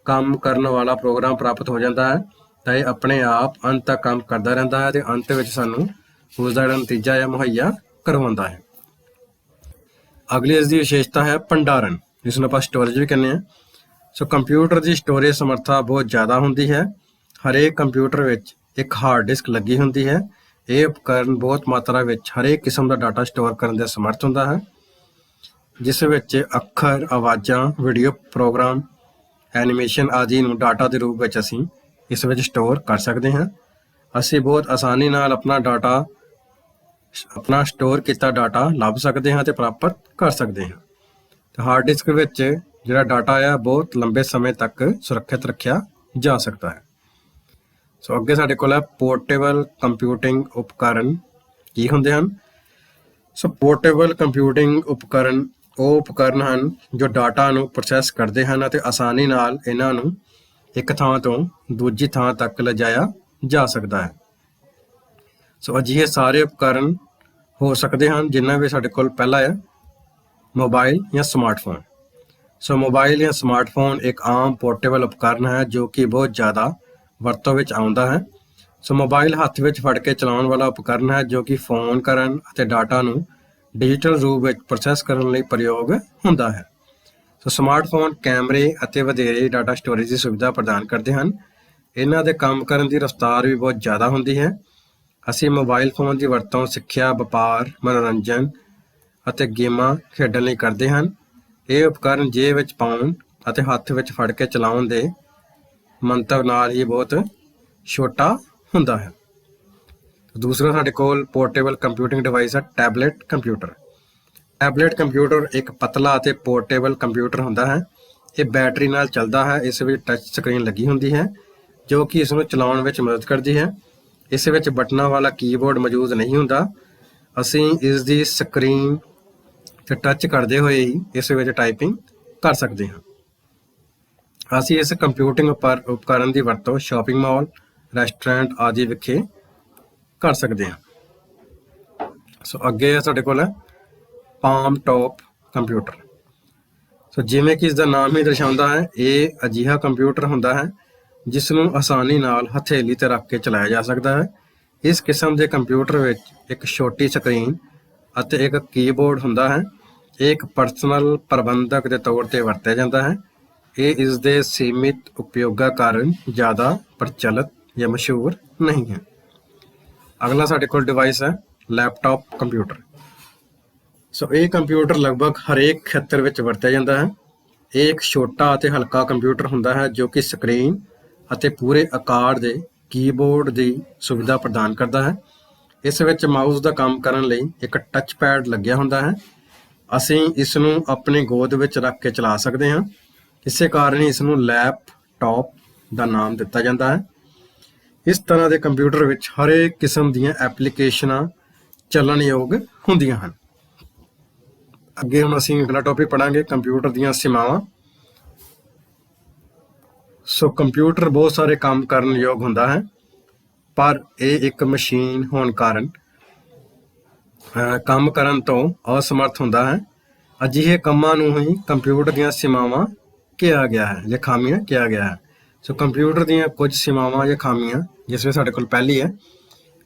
ਕੰਮ ਕਰਨ ਵਾਲਾ ਪ੍ਰੋਗਰਾਮ ਪ੍ਰਾਪਤ ਹੋ ਜਾਂਦਾ ਹੈ ਤਾਂ ਇਹ ਆਪਣੇ ਆਪ ਅੰਤ ਤੱਕ ਕੰਮ ਕਰਦਾ ਰਹਿੰਦਾ ਹੈ ਅਤੇ ਅੰਤ ਵਿੱਚ ਸਾਨੂੰ ਉਸ ਦਾ ਜਿਹੜਾ ਨਤੀਜਾ ਹੈ ਮੁਹੱਈਆ ਕਰਵਾਉਂਦਾ ਹੈ। ਅਗਲੀ ਇਸ ਦੀ ਵਿਸ਼ੇਸ਼ਤਾ ਹੈ ਭੰਡਾਰਨ, ਜਿਸ ਨੂੰ ਆਪਾਂ ਸਟੋਰੇਜ ਵੀ ਕਹਿੰਦੇ ਹਾਂ। ਸੋ ਕੰਪਿਊਟਰ ਦੀ ਸਟੋਰੇਜ ਸਮਰੱਥਾ ਬਹੁਤ ਜ਼ਿਆਦਾ ਹੁੰਦੀ ਹੈ। ਹਰੇਕ ਕੰਪਿਊਟਰ ਵਿੱਚ ਇੱਕ ਹਾਰਡ ਡਿਸਕ ਲੱਗੀ ਹੁੰਦੀ ਹੈ। ਇਹ ਉਪਕਰਨ ਬਹੁਤ ਮਾਤਰਾ ਵਿੱਚ ਹਰੇਕ ਕਿਸਮ ਦਾ ਡਾਟਾ ਸਟੋਰ ਕਰਨ ਦੇ ਸਮਰੱਥ ਹੁੰਦਾ ਹੈ, ਜਿਸ ਵਿੱਚ ਅੱਖਰ, ਆਵਾਜ਼ਾਂ, ਵੀਡੀਓ ਪ੍ਰੋਗਰਾਮ, ਐਨੀਮੇਸ਼ਨ ਆਦਿ ਨੂੰ ਡਾਟਾ ਦੇ ਰੂਪ ਵਿੱਚ ਅਸੀਂ ਇਸ ਵਿੱਚ ਸਟੋਰ ਕਰ ਸਕਦੇ ਹਾਂ। ਅਸੀਂ ਬਹੁਤ ਆਸਾਨੀ ਨਾਲ ਆਪਣਾ ਸਟੋਰ ਕੀਤਾ ਡਾਟਾ ਲੱਭ ਸਕਦੇ ਹਾਂ ਅਤੇ ਪ੍ਰਾਪਤ ਕਰ ਸਕਦੇ ਹਾਂ। ਤੇ ਹਾਰਡ ਡਿਸਕ ਵਿੱਚ ਜਿਹੜਾ ਡਾਟਾ ਆ ਬਹੁਤ ਲੰਬੇ ਸਮੇਂ ਤੱਕ ਸੁਰੱਖਿਅਤ ਰੱਖਿਆ ਜਾ ਸਕਦਾ ਹੈ। ਸੋ ਅੱਗੇ ਸਾਡੇ ਕੋਲ ਹੈ ਪੋਰਟੇਬਲ ਕੰਪਿਊਟਿੰਗ ਉਪਕਰਨ ਕੀ ਹੁੰਦੇ ਹਨ। ਸੋ ਪੋਰਟੇਬਲ ਕੰਪਿਊਟਿੰਗ ਉਪਕਰਨ ਉਹ ਉਪਕਰਨ ਹਨ ਜੋ ਡਾਟਾ ਨੂੰ ਪ੍ਰੋਸੈਸ ਕਰਦੇ ਹਨ ਅਤੇ ਆਸਾਨੀ ਨਾਲ ਇਹਨਾਂ ਨੂੰ ਇੱਕ ਥਾਂ ਤੋਂ ਦੂਜੀ ਥਾਂ ਤੱਕ ਲਿਜਾਇਆ ਜਾ ਸਕਦਾ ਹੈ। ਸੋ ਅਜਿਹੇ ਸਾਰੇ ਉਪਕਰਨ ਹੋ ਸਕਦੇ ਹਨ ਜਿਨ੍ਹਾਂ ਵਿੱਚ ਸਾਡੇ ਕੋਲ ਪਹਿਲਾ ਹੈ ਮੋਬਾਈਲ ਜਾਂ ਸਮਾਰਟਫੋਨ। ਸੋ ਮੋਬਾਈਲ ਜਾਂ ਸਮਾਰਟਫੋਨ ਇੱਕ ਆਮ ਪੋਰਟੇਬਲ ਉਪਕਰਨ ਹੈ ਜੋ ਕਿ ਬਹੁਤ ਜ਼ਿਆਦਾ ਵਰਤੋਂ ਵਿੱਚ ਆਉਂਦਾ ਹੈ। ਸੋ ਮੋਬਾਈਲ ਹੱਥ ਵਿੱਚ ਫੜ ਕੇ ਚਲਾਉਣ ਵਾਲਾ ਉਪਕਰਨ ਹੈ ਜੋ ਕਿ ਫੋਨ ਕਰਨ ਅਤੇ ਡਾਟਾ ਨੂੰ ਡਿਜੀਟਲ ਰੂਪ ਵਿੱਚ ਪ੍ਰੋਸੈਸ ਕਰਨ ਲਈ ਪ੍ਰਯੋਗ ਹੁੰਦਾ ਹੈ। ਸੋ ਸਮਾਰਟਫੋਨ ਕੈਮਰੇ ਅਤੇ ਵਧੇਰੇ ਡਾਟਾ ਸਟੋਰੇਜ ਦੀ ਸੁਵਿਧਾ ਪ੍ਰਦਾਨ ਕਰਦੇ ਹਨ। ਇਹਨਾਂ ਦੇ ਕੰਮ ਕਰਨ ਦੀ ਰਫ਼ਤਾਰ ਵੀ ਬਹੁਤ ਜ਼ਿਆਦਾ ਹੁੰਦੀ ਹੈ। ਅਸੀਂ ਮੋਬਾਈਲ ਫੋਨ ਦੀ ਵਰਤੋਂ ਸਿੱਖਿਆ, ਵਪਾਰ, ਮਨੋਰੰਜਨ ਅਤੇ ਗੇਮਾਂ ਖੇਡਣ ਲਈ ਕਰਦੇ ਹਨ। ਇਹ ਉਪਕਰਨ ਜੇਬ ਵਿੱਚ ਪਾਉਣ ਅਤੇ ਹੱਥ ਵਿੱਚ ਫੜ ਕੇ ਚਲਾਉਣ ਦੇ ਮੰਤਵ ਨਾਲ ਹੀ ਬਹੁਤ ਛੋਟਾ ਹੁੰਦਾ ਹੈ। ਦੂਸਰਾ ਸਾਡੇ ਕੋਲ ਪੋਰਟੇਬਲ ਕੰਪਿਊਟਿੰਗ ਡਿਵਾਈਸ ਹੈ ਟੈਬਲੇਟ ਕੰਪਿਊਟਰ। ਟੈਬਲੇਟ ਕੰਪਿਊਟਰ ਇੱਕ ਪਤਲਾ ਅਤੇ ਪੋਰਟੇਬਲ ਕੰਪਿਊਟਰ ਹੁੰਦਾ ਹੈ। ਇਹ ਬੈਟਰੀ ਨਾਲ ਚੱਲਦਾ ਹੈ। ਇਸ ਵਿੱਚ ਟੱਚ ਸਕਰੀਨ ਲੱਗੀ ਹੁੰਦੀ ਹੈ ਜੋ ਕਿ ਇਸ ਨੂੰ ਚਲਾਉਣ ਵਿੱਚ ਮਦਦ ਕਰਦੀ ਹੈ। ਇਸ ਵਿੱਚ ਬਟਨਾਂ ਵਾਲਾ ਕੀਬੋਰਡ ਮੌਜੂਦ ਨਹੀਂ ਹੁੰਦਾ। ਅਸੀਂ ਇਸ ਦੀ ਸਕਰੀਨ 'ਤੇ ਟੱਚ ਕਰਦੇ ਹੋਏ ਹੀ ਇਸ ਵਿੱਚ ਟਾਈਪਿੰਗ ਕਰ ਸਕਦੇ ਹਾਂ। ਅਸੀਂ ਇਸ ਕੰਪਿਊਟਿੰਗ ਉਪਕਰਨ ਦੀ ਵਰਤੋਂ ਸ਼ਾਪਿੰਗ ਮਾਲ, ਰੈਸਟੋਰੈਂਟ ਆਦਿ ਵਿਖੇ ਕਰ ਸਕਦੇ ਹਾਂ। ਸੋ ਅੱਗੇ ਸਾਡੇ ਕੋਲ ਹੈ ਪਾਮ ਟੌਪ ਕੰਪਿਊਟਰ। ਸੋ ਜਿਵੇਂ ਕਿ ਇਸ ਦਾ ਨਾਮ ਹੀ ਦਰਸਾਉਂਦਾ ਹੈ, ਇਹ ਅਜਿਹਾ ਕੰਪਿਊਟਰ ਹੁੰਦਾ ਹੈ ਜਿਸ ਨੂੰ ਆਸਾਨੀ ਨਾਲ ਹਥੇਲੀ 'ਤੇ ਰੱਖ ਕੇ ਚਲਾਇਆ ਜਾ ਸਕਦਾ ਹੈ। ਇਸ ਕਿਸਮ ਦੇ ਕੰਪਿਊਟਰ ਵਿੱਚ ਇੱਕ ਛੋਟੀ ਸਕਰੀਨ ਅਤੇ ਇੱਕ ਕੀਬੋਰਡ ਹੁੰਦਾ ਹੈ। ਇਹ ਇੱਕ ਪਰਸਨਲ ਪ੍ਰਬੰਧਕ ਦੇ ਤੌਰ 'ਤੇ ਵਰਤਿਆ ਜਾਂਦਾ ਹੈ। ਇਹ ਇਸ ਦੇ ਸੀਮਿਤ ਉਪਯੋਗਾਂ ਕਾਰਨ ਜ਼ਿਆਦਾ ਪ੍ਰਚਲਿਤ ਜਾਂ ਮਸ਼ਹੂਰ ਨਹੀਂ ਹੈ। ਅਗਲਾ ਸਾਡੇ ਕੋਲ ਡਿਵਾਈਸ ਹੈ ਲੈਪਟਾਪ ਕੰਪਿਊਟਰ। ਸੋ ਇਹ ਕੰਪਿਊਟਰ ਲਗਭਗ ਹਰੇਕ ਖੇਤਰ ਵਿੱਚ ਵਰਤਿਆ ਜਾਂਦਾ ਹੈ। ਇਹ ਇੱਕ ਛੋਟਾ ਅਤੇ ਹਲਕਾ ਕੰਪਿਊਟਰ ਹੁੰਦਾ ਹੈ ਜੋ ਕਿ ਸਕਰੀਨ ਅਤੇ ਪੂਰੇ ਆਕਾਰ ਦੇ ਕੀਬੋਰਡ ਦੀ ਸੁਵਿਧਾ ਪ੍ਰਦਾਨ ਕਰਦਾ ਹੈ। ਇਸ ਵਿੱਚ ਮਾਊਸ ਦਾ ਕੰਮ ਕਰਨ ਲਈ ਇੱਕ ਟੱਚ ਪੈਡ ਲੱਗਿਆ ਹੁੰਦਾ ਹੈ। ਅਸੀਂ ਇਸ ਨੂੰ ਆਪਣੀ ਗੋਦ ਵਿੱਚ ਰੱਖ ਕੇ ਚਲਾ ਸਕਦੇ ਹਾਂ। ਇਸੇ ਕਾਰਨ ਇਸ ਨੂੰ ਲੈਪਟਾਪ ਦਾ ਨਾਮ ਦਿੱਤਾ ਜਾਂਦਾ ਹੈ। ਇਸ ਤਰ੍ਹਾਂ ਦੇ ਕੰਪਿਊਟਰ ਵਿੱਚ ਹਰੇਕ ਕਿਸਮ ਦੀਆਂ ਐਪਲੀਕੇਸ਼ਨਾਂ ਚੱਲਣਯੋਗ ਹੁੰਦੀਆਂ ਹਨ। ਅੱਗੇ ਹੁਣ ਅਸੀਂ ਅਗਲਾ ਟੌਪਿਕ ਪੜ੍ਹਾਂਗੇ ਕੰਪਿਊਟਰ ਦੀਆਂ ਸੀਮਾਵਾਂ। ਸੋ ਕੰਪਿਊਟਰ ਬਹੁਤ ਸਾਰੇ ਕੰਮ ਕਰਨ ਯੋਗ ਹੁੰਦਾ ਹੈ, ਪਰ ਇਹ ਇੱਕ ਮਸ਼ੀਨ ਹੋਣ ਕਾਰਨ ਕੰਮ ਕਰਨ ਤੋਂ ਅਸਮਰਥ ਹੁੰਦਾ ਹੈ। ਅਜਿਹੇ ਕੰਮਾਂ ਨੂੰ ਹੀ ਕੰਪਿਊਟਰ ਦੀਆਂ ਸੀਮਾਵਾਂ ਕਿਹਾ ਗਿਆ ਹੈ ਜਾਂ ਖਾਮੀਆਂ ਕਿਹਾ ਗਿਆ ਹੈ। ਸੋ ਕੰਪਿਊਟਰ ਦੀਆਂ ਕੁਝ ਸੀਮਾਵਾਂ ਜਾਂ ਖਾਮੀਆਂ, ਜਿਸ ਵਿੱਚ ਸਾਡੇ ਕੋਲ ਪਹਿਲੀ ਹੈ,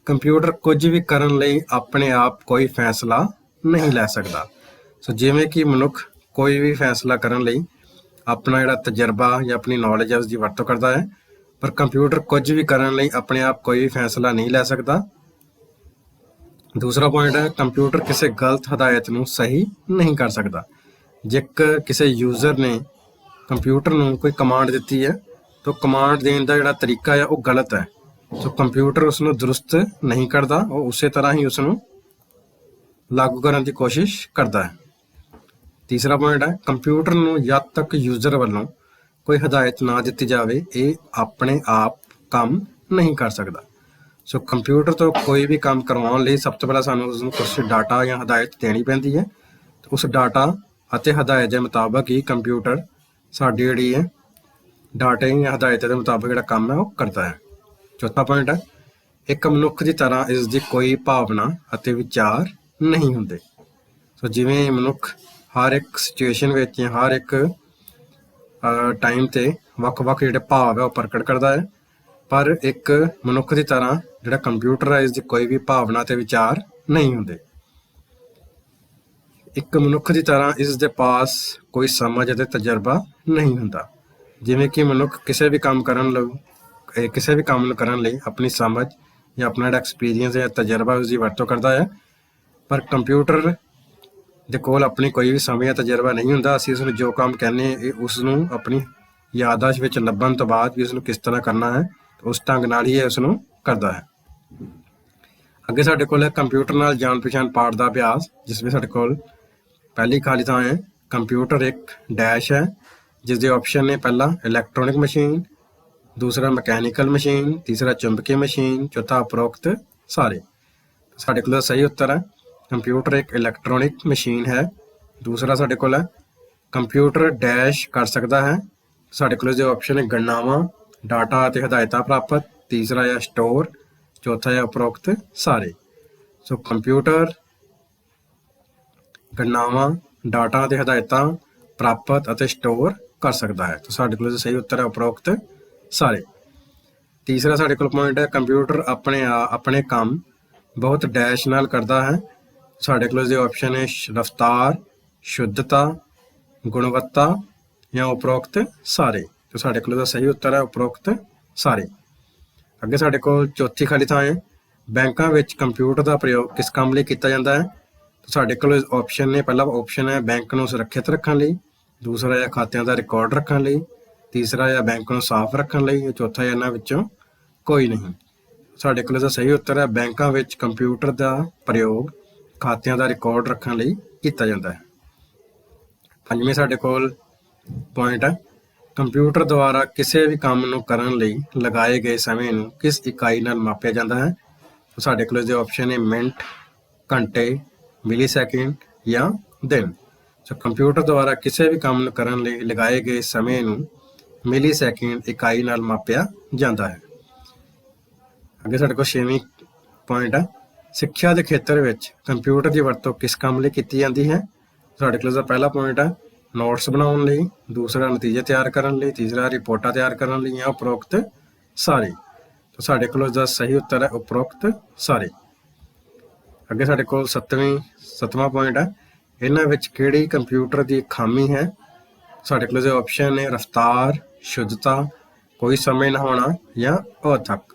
ਕੰਪਿਊਟਰ ਕੁਝ ਵੀ ਕਰਨ ਲਈ ਆਪਣੇ ਆਪ ਕੋਈ ਫੈਸਲਾ ਨਹੀਂ ਲੈ ਸਕਦਾ। ਸੋ ਜਿਵੇਂ ਕਿ ਮਨੁੱਖ ਕੋਈ ਵੀ ਫੈਸਲਾ ਕਰਨ ਲਈ ਆਪਣਾ ਜਿਹੜਾ ਤਜਰਬਾ ਜਾਂ ਆਪਣੀ ਨੌਲੇਜ ਹੈ ਉਸ ਦੀ ਵਰਤੋਂ ਕਰਦਾ ਹੈ, ਪਰ ਕੰਪਿਊਟਰ ਕੁਝ ਵੀ ਕਰਨ ਲਈ ਆਪਣੇ ਆਪ ਕੋਈ ਵੀ ਫੈਸਲਾ ਨਹੀਂ ਲੈ ਸਕਦਾ। ਦੂਸਰਾ ਪੁਆਇੰਟ ਹੈ ਕੰਪਿਊਟਰ ਕਿਸੇ ਗਲਤ ਹਦਾਇਤ ਨੂੰ ਸਹੀ ਨਹੀਂ ਕਰ ਸਕਦਾ। ਜੇਕਰ ਕਿਸੇ ਯੂਜ਼ਰ ਨੇ ਕੰਪਿਊਟਰ ਨੂੰ ਕੋਈ ਕਮਾਂਡ ਦਿੱਤੀ ਹੈ ਤਾਂ ਕਮਾਂਡ ਦੇਣ ਦਾ ਜਿਹੜਾ ਤਰੀਕਾ ਹੈ ਉਹ ਗਲਤ ਹੈ। ਸੋ ਕੰਪਿਊਟਰ ਉਸ ਨੂੰ ਦਰੁਸਤ ਨਹੀਂ ਕਰਦਾ, ਉਹ ਉਸੇ ਤਰ੍ਹਾਂ ਹੀ ਉਸ ਨੂੰ ਲਾਗੂ ਕਰਨ ਦੀ ਕੋਸ਼ਿਸ਼ ਕਰਦਾ ਹੈ। ਤੀਸਰਾ ਪੁਆਇੰਟ ਹੈ ਕੰਪਿਊਟਰ ਨੂੰ ਜਦ ਤੱਕ ਯੂਜ਼ਰ ਵੱਲੋਂ ਕੋਈ ਹਦਾਇਤ ਨਾ ਦਿੱਤੀ ਜਾਵੇ ਇਹ ਆਪਣੇ ਆਪ ਕੰਮ ਨਹੀਂ ਕਰ ਸਕਦਾ। ਸੋ ਕੰਪਿਊਟਰ ਤੋਂ ਕੋਈ ਵੀ ਕੰਮ ਕਰਵਾਉਣ ਲਈ ਸਭ ਤੋਂ ਪਹਿਲਾਂ ਸਾਨੂੰ ਉਸ ਨੂੰ ਕੁਛ ਡਾਟਾ ਜਾਂ ਹਦਾਇਤ ਦੇਣੀ ਪੈਂਦੀ ਹੈ। ਉਸ ਡਾਟਾ ਅਤੇ ਹਦਾਇਤ ਦੇ ਮੁਤਾਬਕ ਹੀ ਕੰਪਿਊਟਰ ਸਾਡੀ ਜਿਹੜੀ ਹੈ ਡਾਟਾ ਜਾਂ ਹਦਾਇਤ ਦੇ ਮੁਤਾਬਕ ਜਿਹੜਾ ਕੰਮ ਹੈ ਉਹ ਕਰਦਾ ਹੈ। ਚੌਥਾ ਪੁਆਇੰਟ ਹੈ ਇੱਕ ਮਨੁੱਖ ਦੀ ਤਰ੍ਹਾਂ ਇਸ ਦੀ ਕੋਈ ਭਾਵਨਾ ਅਤੇ ਵਿਚਾਰ ਨਹੀਂ ਹੁੰਦੇ। ਸੋ ਜਿਵੇਂ ਮਨੁੱਖ ਹਰ ਇੱਕ ਸਿਚੁਏਸ਼ਨ ਵਿੱਚ ਜਾਂ ਹਰ ਇੱਕ ਟਾਈਮ 'ਤੇ ਵੱਖ-ਵੱਖ ਜਿਹੜੇ ਭਾਵ ਹੈ ਉਹ ਪ੍ਰਗਟ ਕਰਦਾ ਹੈ, ਪਰ ਇੱਕ ਮਨੁੱਖ ਦੀ ਤਰ੍ਹਾਂ ਜਿਹੜਾ ਕੰਪਿਊਟਰ ਹੈ ਇਸ ਦੀ ਕੋਈ ਵੀ ਭਾਵਨਾ ਅਤੇ ਵਿਚਾਰ ਨਹੀਂ ਹੁੰਦੇ। ਇੱਕ ਮਨੁੱਖ ਦੀ ਤਰ੍ਹਾਂ ਇਸ ਦੇ ਪਾਸ ਕੋਈ ਸਮਝ ਅਤੇ ਤਜਰਬਾ ਨਹੀਂ ਹੁੰਦਾ। ਜਿਵੇਂ ਕਿ ਮਨੁੱਖ ਕਿਸੇ ਵੀ ਕੰਮ ਨੂੰ ਕਰਨ ਲਈ ਆਪਣੀ ਸਮਝ ਜਾਂ ਆਪਣਾ ਜਿਹੜਾ ਐਕਸਪੀਰੀਅੰਸ ਜਾਂ ਤਜਰਬਾ ਉਸ ਦੀ ਵਰਤੋਂ ਕਰਦਾ ਹੈ, ਪਰ ਕੰਪਿਊਟਰ ਦੇ ਕੋਲ ਆਪਣੀ ਕੋਈ ਵੀ ਸਮਝ ਜਾਂ ਤਜਰਬਾ ਨਹੀਂ ਹੁੰਦਾ। ਅਸੀਂ ਉਸਨੂੰ ਜੋ ਕੰਮ ਕਹਿੰਦੇ ਹਾਂ ਉਸ ਨੂੰ ਆਪਣੀ ਯਾਦਾਸ਼ਤ ਵਿੱਚ ਲੱਭਣ ਤੋਂ ਬਾਅਦ ਵੀ ਉਸਨੂੰ ਕਿਸ ਤਰ੍ਹਾਂ ਕਰਨਾ ਹੈ ਉਸ ਢੰਗ ਨਾਲ ਹੀ ਉਸ ਨੂੰ ਕਰਦਾ ਹੈ। ਅੱਗੇ ਸਾਡੇ ਕੋਲ ਹੈ ਕੰਪਿਊਟਰ ਨਾਲ ਜਾਣ ਪਛਾਣ ਪਾਠ ਦਾ ਅਭਿਆਸ, ਜਿਸ ਵਿੱਚ ਸਾਡੇ ਕੋਲ ਪਹਿਲੀ ਖਾਲੀ ਥਾਂ ਹੈ ਕੰਪਿਊਟਰ ਇੱਕ ਡੈਸ਼ ਹੈ ਜਿਸ ਦੇ ਆਪਸ਼ਨ ਨੇ ਪਹਿਲਾ ਇਲੈਕਟ੍ਰੋਨਿਕ ਮਸ਼ੀਨ, ਦੂਸਰਾ ਮਕੈਨੀਕਲ ਮਸ਼ੀਨ, ਤੀਸਰਾ ਚੁੰਬਕੀ ਮਸ਼ੀਨ, ਚੌਥਾ ਉਪਰੋਕਤ ਸਾਰੇ। ਸਾਡੇ ਕੋਲ ਸਹੀ ਉੱਤਰ ਹੈ ਕੰਪਿਊਟਰ ਇੱਕ ਇਲੈਕਟ੍ਰੋਨਿਕ ਮਸ਼ੀਨ ਹੈ। ਦੂਸਰਾ ਸਾਡੇ ਕੋਲ ਹੈ ਕੰਪਿਊਟਰ ਡੈਸ਼ ਕਰ ਸਕਦਾ ਹੈ। ਸਾਡੇ ਕੋਲ ਜੋ ਆਪਸ਼ਨ ਹੈ ਗਣਨਾਵਾਂ, ਡਾਟਾ ਅਤੇ ਹਦਾਇਤਾਂ ਪ੍ਰਾਪਤ, ਤੀਸਰਾ ਹੈ ਸਟੋਰ, ਚੌਥਾ ਹੈ ਉਪਰੋਕਤ ਸਾਰੇ। ਸੋ ਕੰਪਿਊਟਰ ਗਣਨਾਵਾਂ, ਡਾਟਾ ਅਤੇ ਹਦਾਇਤਾਂ ਪ੍ਰਾਪਤ ਅਤੇ ਸਟੋਰ ਕਰ ਸਕਦਾ ਹੈ। ਤਾਂ ਸਾਡੇ ਕੋਲ ਸਹੀ ਉੱਤਰ ਹੈ ਉਪਰੋਕਤ ਸਾਰੇ। ਤੀਸਰਾ ਸਾਡੇ ਕੋਲ ਪੁਆਇੰਟ ਹੈ ਕੰਪਿਊਟਰ ਆਪਣੇ ਕੰਮ ਬਹੁਤ ਡੈਸ਼ ਨਾਲ ਕਰਦਾ ਹੈ। ਸਾਡੇ ਕੋਲ ਦੇ ਆਪਸ਼ਨ ਹੈ ਰਫਤਾਰ, ਸ਼ੁੱਧਤਾ, ਗੁਣਵੱਤਾ ਜਾਂ ਉਪਰੋਕਤ ਸਾਰੇ। ਤਾਂ ਸਾਡੇ ਕੋਲ ਦਾ ਸਹੀ ਉੱਤਰ ਹੈ ਉਪਰੋਕਤ ਸਾਰੇ। ਅੱਗੇ ਸਾਡੇ ਕੋਲ ਚੌਥੀ ਖਾਲੀ ਥਾਂ ਹੈ ਬੈਂਕਾਂ ਵਿੱਚ ਕੰਪਿਊਟਰ ਦਾ ਪ੍ਰਯੋਗ ਕਿਸ ਕੰਮ ਲਈ ਕੀਤਾ ਜਾਂਦਾ ਹੈ। ਤਾਂ ਸਾਡੇ ਕੋਲ ਆਪਸ਼ਨ ਨੇ, ਪਹਿਲਾ ਆਪਸ਼ਨ ਹੈ ਬੈਂਕ ਨੂੰ ਸੁਰੱਖਿਅਤ ਰੱਖਣ ਲਈ, ਦੂਸਰਾ ਹੈ ਖਾਤਿਆਂ ਦਾ ਰਿਕਾਰਡ ਰੱਖਣ ਲਈ, ਤੀਸਰਾ ਹੈ ਬੈਂਕ ਨੂੰ ਸਾਫ਼ ਰੱਖਣ ਲਈ, ਚੌਥਾ ਹੈ ਇਹਨਾਂ ਵਿੱਚੋਂ ਕੋਈ ਨਹੀਂ। ਸਾਡੇ ਕੋਲ ਦਾ ਸਹੀ ਉੱਤਰ ਹੈ ਬੈਂਕਾਂ ਵਿੱਚ ਕੰਪਿਊਟਰ ਦਾ ਪ੍ਰਯੋਗ ਖਾਤਿਆਂ ਦਾ ਰਿਕਾਰਡ ਰੱਖਣ ਲਈ ਕੀਤਾ ਜਾਂਦਾ ਹੈ। ਪੰਜਵੇਂ ਸਾਡੇ ਕੋਲ ਪੁਆਇੰਟ ਹੈ ਕੰਪਿਊਟਰ ਦੁਆਰਾ ਕਿਸੇ ਵੀ ਕੰਮ ਨੂੰ ਕਰਨ ਲਈ ਲਗਾਏ ਗਏ ਸਮੇਂ ਨੂੰ ਕਿਸ ਇਕਾਈ ਨਾਲ ਮਾਪਿਆ ਜਾਂਦਾ ਹੈ। ਸਾਡੇ ਕੋਲ ਦੇ ਆਪਸ਼ਨ ਹੈ ਮਿੰਟ, ਘੰਟੇ, ਮਿਲੀ ਸੈਕਿੰਡ ਜਾਂ ਦਿਨ। ਸੋ ਕੰਪਿਊਟਰ ਦੁਆਰਾ ਕਿਸੇ ਵੀ ਕੰਮ ਨੂੰ ਕਰਨ ਲਈ ਲਗਾਏ ਗਏ ਸਮੇਂ ਨੂੰ ਮਿਲੀ ਸੈਕਿੰਡ ਇਕਾਈ ਨਾਲ ਮਾਪਿਆ ਜਾਂਦਾ ਹੈ। ਅੱਗੇ ਸਾਡੇ ਕੋਲ ਛੇਵੀਂ ਪੁਆਇੰਟ ਹੈ ਸਿੱਖਿਆ ਦੇ ਖੇਤਰ ਵਿੱਚ ਕੰਪਿਊਟਰ ਦੀ ਵਰਤੋਂ ਕਿਸ ਕੰਮ ਲਈ ਕੀਤੀ ਜਾਂਦੀ ਹੈ। ਸਾਡੇ ਕੋਲ ਦਾ ਪਹਿਲਾ ਪੁਆਇੰਟ ਹੈ ਨੋਟਸ ਬਣਾਉਣ ਲਈ, ਦੂਸਰਾ ਨਤੀਜੇ ਤਿਆਰ ਕਰਨ ਲਈ, ਤੀਸਰਾ ਰਿਪੋਰਟਾਂ ਤਿਆਰ ਕਰਨ ਲਈ ਜਾਂ ਉਪਰੋਕਤ ਸਾਰੇ। ਤਾਂ ਸਾਡੇ ਕੋਲ ਦਾ ਸਹੀ ਉੱਤਰ ਹੈ ਉਪਰੋਕਤ ਸਾਰੇ। ਅੱਗੇ ਸਾਡੇ ਕੋਲ ਸੱਤਵਾਂ ਪੁਆਇੰਟ ਹੈ ਇਹਨਾਂ ਵਿੱਚ ਕਿਹੜੀ ਕੰਪਿਊਟਰ ਦੀ ਖਾਮੀ ਹੈ। ਸਾਡੇ ਕੋਲ ਦੇ ਆਪਸ਼ਨ ਨੇ ਰਫਤਾਰ, ਸ਼ੁੱਧਤਾ, ਕੋਈ ਸਮੇਂ ਨਾ ਹੋਣਾ ਜਾਂ ਅਥੱਕ।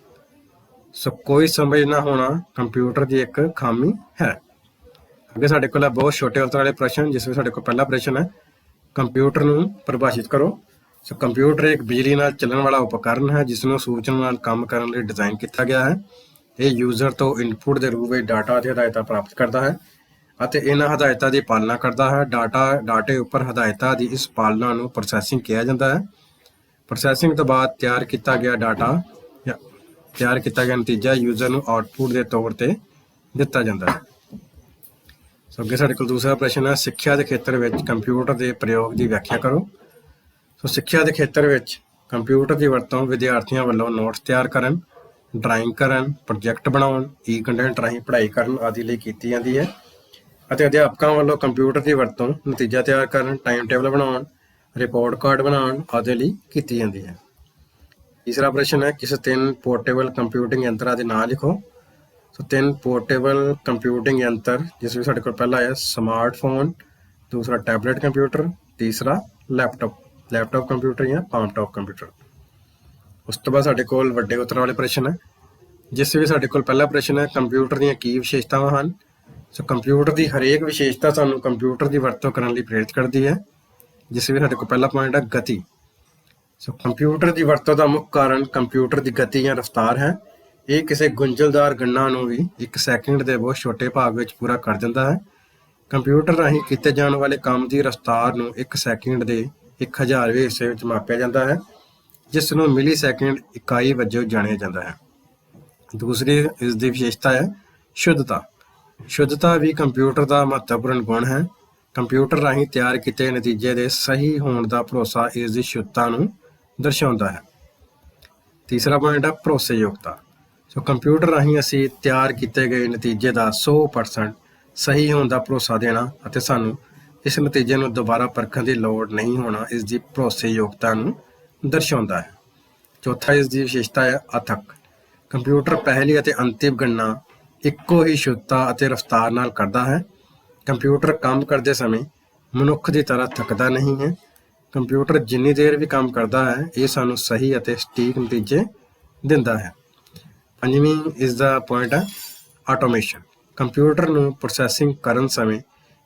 ਸੋ ਕੋਈ ਸਮਝ ਨਾ ਹੋਣਾ ਕੰਪਿਊਟਰ ਦੀ ਇੱਕ ਖਾਮੀ ਹੈ। ਅੱਗੇ ਸਾਡੇ ਕੋਲ ਹੈ ਬਹੁਤ ਛੋਟੇ ਉੱਤਰ ਵਾਲੇ ਪ੍ਰਸ਼ਨ, ਜਿਸ ਵਿੱਚ ਸਾਡੇ ਕੋਲ ਪਹਿਲਾ ਪ੍ਰਸ਼ਨ ਹੈ ਕੰਪਿਊਟਰ ਨੂੰ ਪਰਿਭਾਸ਼ਿਤ ਕਰੋ। ਸੋ ਕੰਪਿਊਟਰ ਇੱਕ ਬਿਜਲੀ ਨਾਲ ਚੱਲਣ ਵਾਲਾ ਉਪਕਰਨ ਹੈ ਜਿਸ ਨੂੰ ਸੂਚਨਾ ਨਾਲ ਕੰਮ ਕਰਨ ਲਈ ਡਿਜ਼ਾਈਨ ਕੀਤਾ ਗਿਆ ਹੈ। ਇਹ ਯੂਜ਼ਰ ਤੋਂ ਇਨਪੁਟ ਦੇ ਰੂਪ ਵਿੱਚ ਡਾਟਾ ਅਤੇ ਹਦਾਇਤਾਂ ਪ੍ਰਾਪਤ ਕਰਦਾ ਹੈ ਅਤੇ ਇਹਨਾਂ ਹਦਾਇਤਾਂ ਦੀ ਪਾਲਣਾ ਕਰਦਾ ਹੈ। ਡਾਟੇ ਉੱਪਰ ਹਦਾਇਤਾਂ ਦੀ ਇਸ ਪਾਲਣਾ ਨੂੰ ਪ੍ਰੋਸੈਸਿੰਗ ਕਿਹਾ ਜਾਂਦਾ ਹੈ। ਪ੍ਰੋਸੈਸਿੰਗ ਤੋਂ ਬਾਅਦ ਤਿਆਰ ਕੀਤਾ ਗਿਆ ਨਤੀਜਾ ਯੂਜ਼ਰ ਨੂੰ ਆਉਟਪੁੱਟ ਦੇ ਤੌਰ ਤੇ ਦਿੱਤਾ ਜਾਂਦਾ ਹੈ। ਸੋ ਅੱਗੇ ਸਾਡੇ ਕੋਲ ਦੂਸਰਾ ਪ੍ਰਸ਼ਨ ਹੈ ਸਿੱਖਿਆ ਦੇ ਖੇਤਰ ਵਿੱਚ ਕੰਪਿਊਟਰ ਦੇ ਪ੍ਰਯੋਗ ਦੀ ਵਿਆਖਿਆ ਕਰੋ। ਸੋ ਸਿੱਖਿਆ ਦੇ ਖੇਤਰ ਵਿੱਚ ਕੰਪਿਊਟਰ ਦੀ ਵਰਤੋਂ ਵਿਦਿਆਰਥੀਆਂ ਵੱਲੋਂ ਨੋਟਸ ਤਿਆਰ ਕਰਨ, ਡਰਾਇੰਗ ਕਰਨ, ਪ੍ਰੋਜੈਕਟ ਬਣਾਉਣ, ਕੰਟੈਂਟ ਰਾਹੀਂ ਪੜ੍ਹਾਈ ਕਰਨ ਆਦਿ ਲਈ ਕੀਤੀ ਜਾਂਦੀ ਹੈ ਅਤੇ ਅਧਿਆਪਕਾਂ ਵੱਲੋਂ ਕੰਪਿਊਟਰ ਦੀ ਵਰਤੋਂ ਨਤੀਜਾ ਤਿਆਰ ਕਰਨ, ਟਾਈਮ ਟੇਬਲ ਬਣਾਉਣ, ਰਿਪੋਰਟ ਕਾਰਡ ਬਣਾਉਣ ਆਦਿ ਲਈ ਕੀਤੀ ਜਾਂਦੀ ਹੈ। ਤੀਸਰਾ ਪ੍ਰਸ਼ਨ ਹੈ ਕਿਸੇ 3 ਪੋਰਟੇਬਲ ਕੰਪਿਊਟਿੰਗ ਯੰਤਰਾਂ ਦੇ ਨਾਂ ਲਿਖੋ। ਸੋ 3 ਪੋਰਟੇਬਲ ਕੰਪਿਊਟਿੰਗ ਯੰਤਰ ਜਿਸ ਵਿੱਚ ਸਾਡੇ ਕੋਲ ਪਹਿਲਾ ਹੈ ਸਮਾਰਟਫੋਨ, ਦੂਸਰਾ ਟੈਬਲੇਟ ਕੰਪਿਊਟਰ, ਤੀਸਰਾ ਲੈਪਟਾਪ ਕੰਪਿਊਟਰ ਜਾਂ ਪਾਮਟਾਪ ਕੰਪਿਊਟਰ। ਉਸ ਤੋਂ ਬਾਅਦ ਸਾਡੇ ਕੋਲ ਵੱਡੇ ਉੱਤਰ ਵਾਲੇ ਪ੍ਰਸ਼ਨ ਹੈ ਜਿਸ ਵਿੱਚ ਸਾਡੇ ਕੋਲ ਪਹਿਲਾ ਪ੍ਰਸ਼ਨ ਹੈ ਕੰਪਿਊਟਰ ਦੀਆਂ ਕੀ ਵਿਸ਼ੇਸ਼ਤਾਵਾਂ ਹਨ। ਸੋ ਕੰਪਿਊਟਰ ਦੀ ਹਰੇਕ ਵਿਸ਼ੇਸ਼ਤਾ ਸਾਨੂੰ ਕੰਪਿਊਟਰ ਦੀ ਵਰਤੋਂ ਕਰਨ ਲਈ ਪ੍ਰੇਰਿਤ ਕਰਦੀ ਹੈ। ਜਿਸ ਵਿੱਚ ਸਾਡੇ ਕੋਲ ਪਹਿਲਾ ਪੁਆਇੰਟ ਹੈ ਗਤੀ। ਸੋ ਕੰਪਿਊਟਰ ਦੀ ਵਰਤੋਂ ਦਾ ਮੁੱਖ ਕਾਰਨ ਕੰਪਿਊਟਰ ਦੀ ਗਤੀ ਜਾਂ ਰਫ਼ਤਾਰ ਹੈ। ਇਹ ਕਿਸੇ ਗੁੰਝਲਦਾਰ ਗਣਨਾ ਨੂੰ ਵੀ 1 ਸੈਕਿੰਡ ਦੇ ਬਹੁਤ ਛੋਟੇ ਭਾਗ ਵਿੱਚ ਪੂਰਾ ਕਰ ਦਿੰਦਾ ਹੈ। ਕੰਪਿਊਟਰ ਰਾਹੀਂ ਕੀਤੇ ਜਾਣ ਵਾਲੇ ਕੰਮ ਦੀ ਰਫ਼ਤਾਰ ਨੂੰ 1 ਸੈਕਿੰਡ ਦੇ 1000ਵੇਂ ਹਿੱਸੇ ਵਿੱਚ ਮਾਪਿਆ ਜਾਂਦਾ ਹੈ ਜਿਸ ਨੂੰ ਮਿਲੀ ਸੈਕਿੰਡ ਇਕਾਈ ਵਜੋਂ ਜਾਣਿਆ ਜਾਂਦਾ ਹੈ। ਦੂਸਰੀ ਇਸ ਦੀ ਵਿਸ਼ੇਸ਼ਤਾ ਹੈ ਸ਼ੁੱਧਤਾ। ਸ਼ੁੱਧਤਾ ਵੀ ਕੰਪਿਊਟਰ ਦਾ ਮਹੱਤਵਪੂਰਨ ਗੁਣ ਹੈ। ਕੰਪਿਊਟਰ ਰਾਹੀਂ ਤਿਆਰ ਕੀਤੇ ਨਤੀਜੇ ਦੇ ਸਹੀ ਹੋਣ ਦਾ ਭਰੋਸਾ ਇਸ ਦੀ ਸ਼ੁੱਧਤਾ ਨੂੰ ਦਰਸਾਉਂਦਾ ਹੈ। ਤੀਸਰਾ ਪੁਆਇੰਟ ਹੈ ਭਰੋਸੇਯੋਗਤਾ। ਸੋ ਕੰਪਿਊਟਰ ਰਾਹੀਂ ਅਸੀਂ ਤਿਆਰ ਕੀਤੇ ਗਏ ਨਤੀਜੇ ਦਾ 100% ਸਹੀ ਹੋਣ ਦਾ ਭਰੋਸਾ ਦੇਣਾ ਅਤੇ ਸਾਨੂੰ ਇਸ ਨਤੀਜੇ ਨੂੰ ਦੁਬਾਰਾ ਪਰਖਣ ਦੀ ਲੋੜ ਨਹੀਂ ਹੋਣਾ ਇਸ ਦੀ ਭਰੋਸੇਯੋਗਤਾ ਨੂੰ ਦਰਸਾਉਂਦਾ ਹੈ। ਚੌਥਾ ਇਸ ਦੀ ਵਿਸ਼ੇਸ਼ਤਾ ਹੈ ਅਥੱਕ। ਕੰਪਿਊਟਰ ਪਹਿਲੀ ਅਤੇ ਅੰਤਿਮ ਗਣਨਾ ਇੱਕੋ ਹੀ ਸ਼ੁੱਧਤਾ ਅਤੇ ਰਫ਼ਤਾਰ ਨਾਲ ਕਰਦਾ ਹੈ। ਕੰਪਿਊਟਰ ਕੰਮ ਕਰਦੇ ਸਮੇਂ ਮਨੁੱਖ ਦੀ ਤਰ੍ਹਾਂ ਥੱਕਦਾ ਨਹੀਂ ਹੈ। ਕੰਪਿਊਟਰ ਜਿੰਨੀ ਦੇਰ ਵੀ ਕੰਮ ਕਰਦਾ ਹੈ ਇਹ ਸਾਨੂੰ ਸਹੀ ਅਤੇ ਸਟੀਕ ਨਤੀਜੇ ਦਿੰਦਾ ਹੈ। ਪੰਜਵੀਂ ਇਸ ਦਾ ਪੁਆਇੰਟ ਹੈ ਆਟੋਮੇਸ਼ਨ। ਕੰਪਿਊਟਰ ਨੂੰ ਪ੍ਰੋਸੈਸਿੰਗ ਕਰਨ ਸਮੇਂ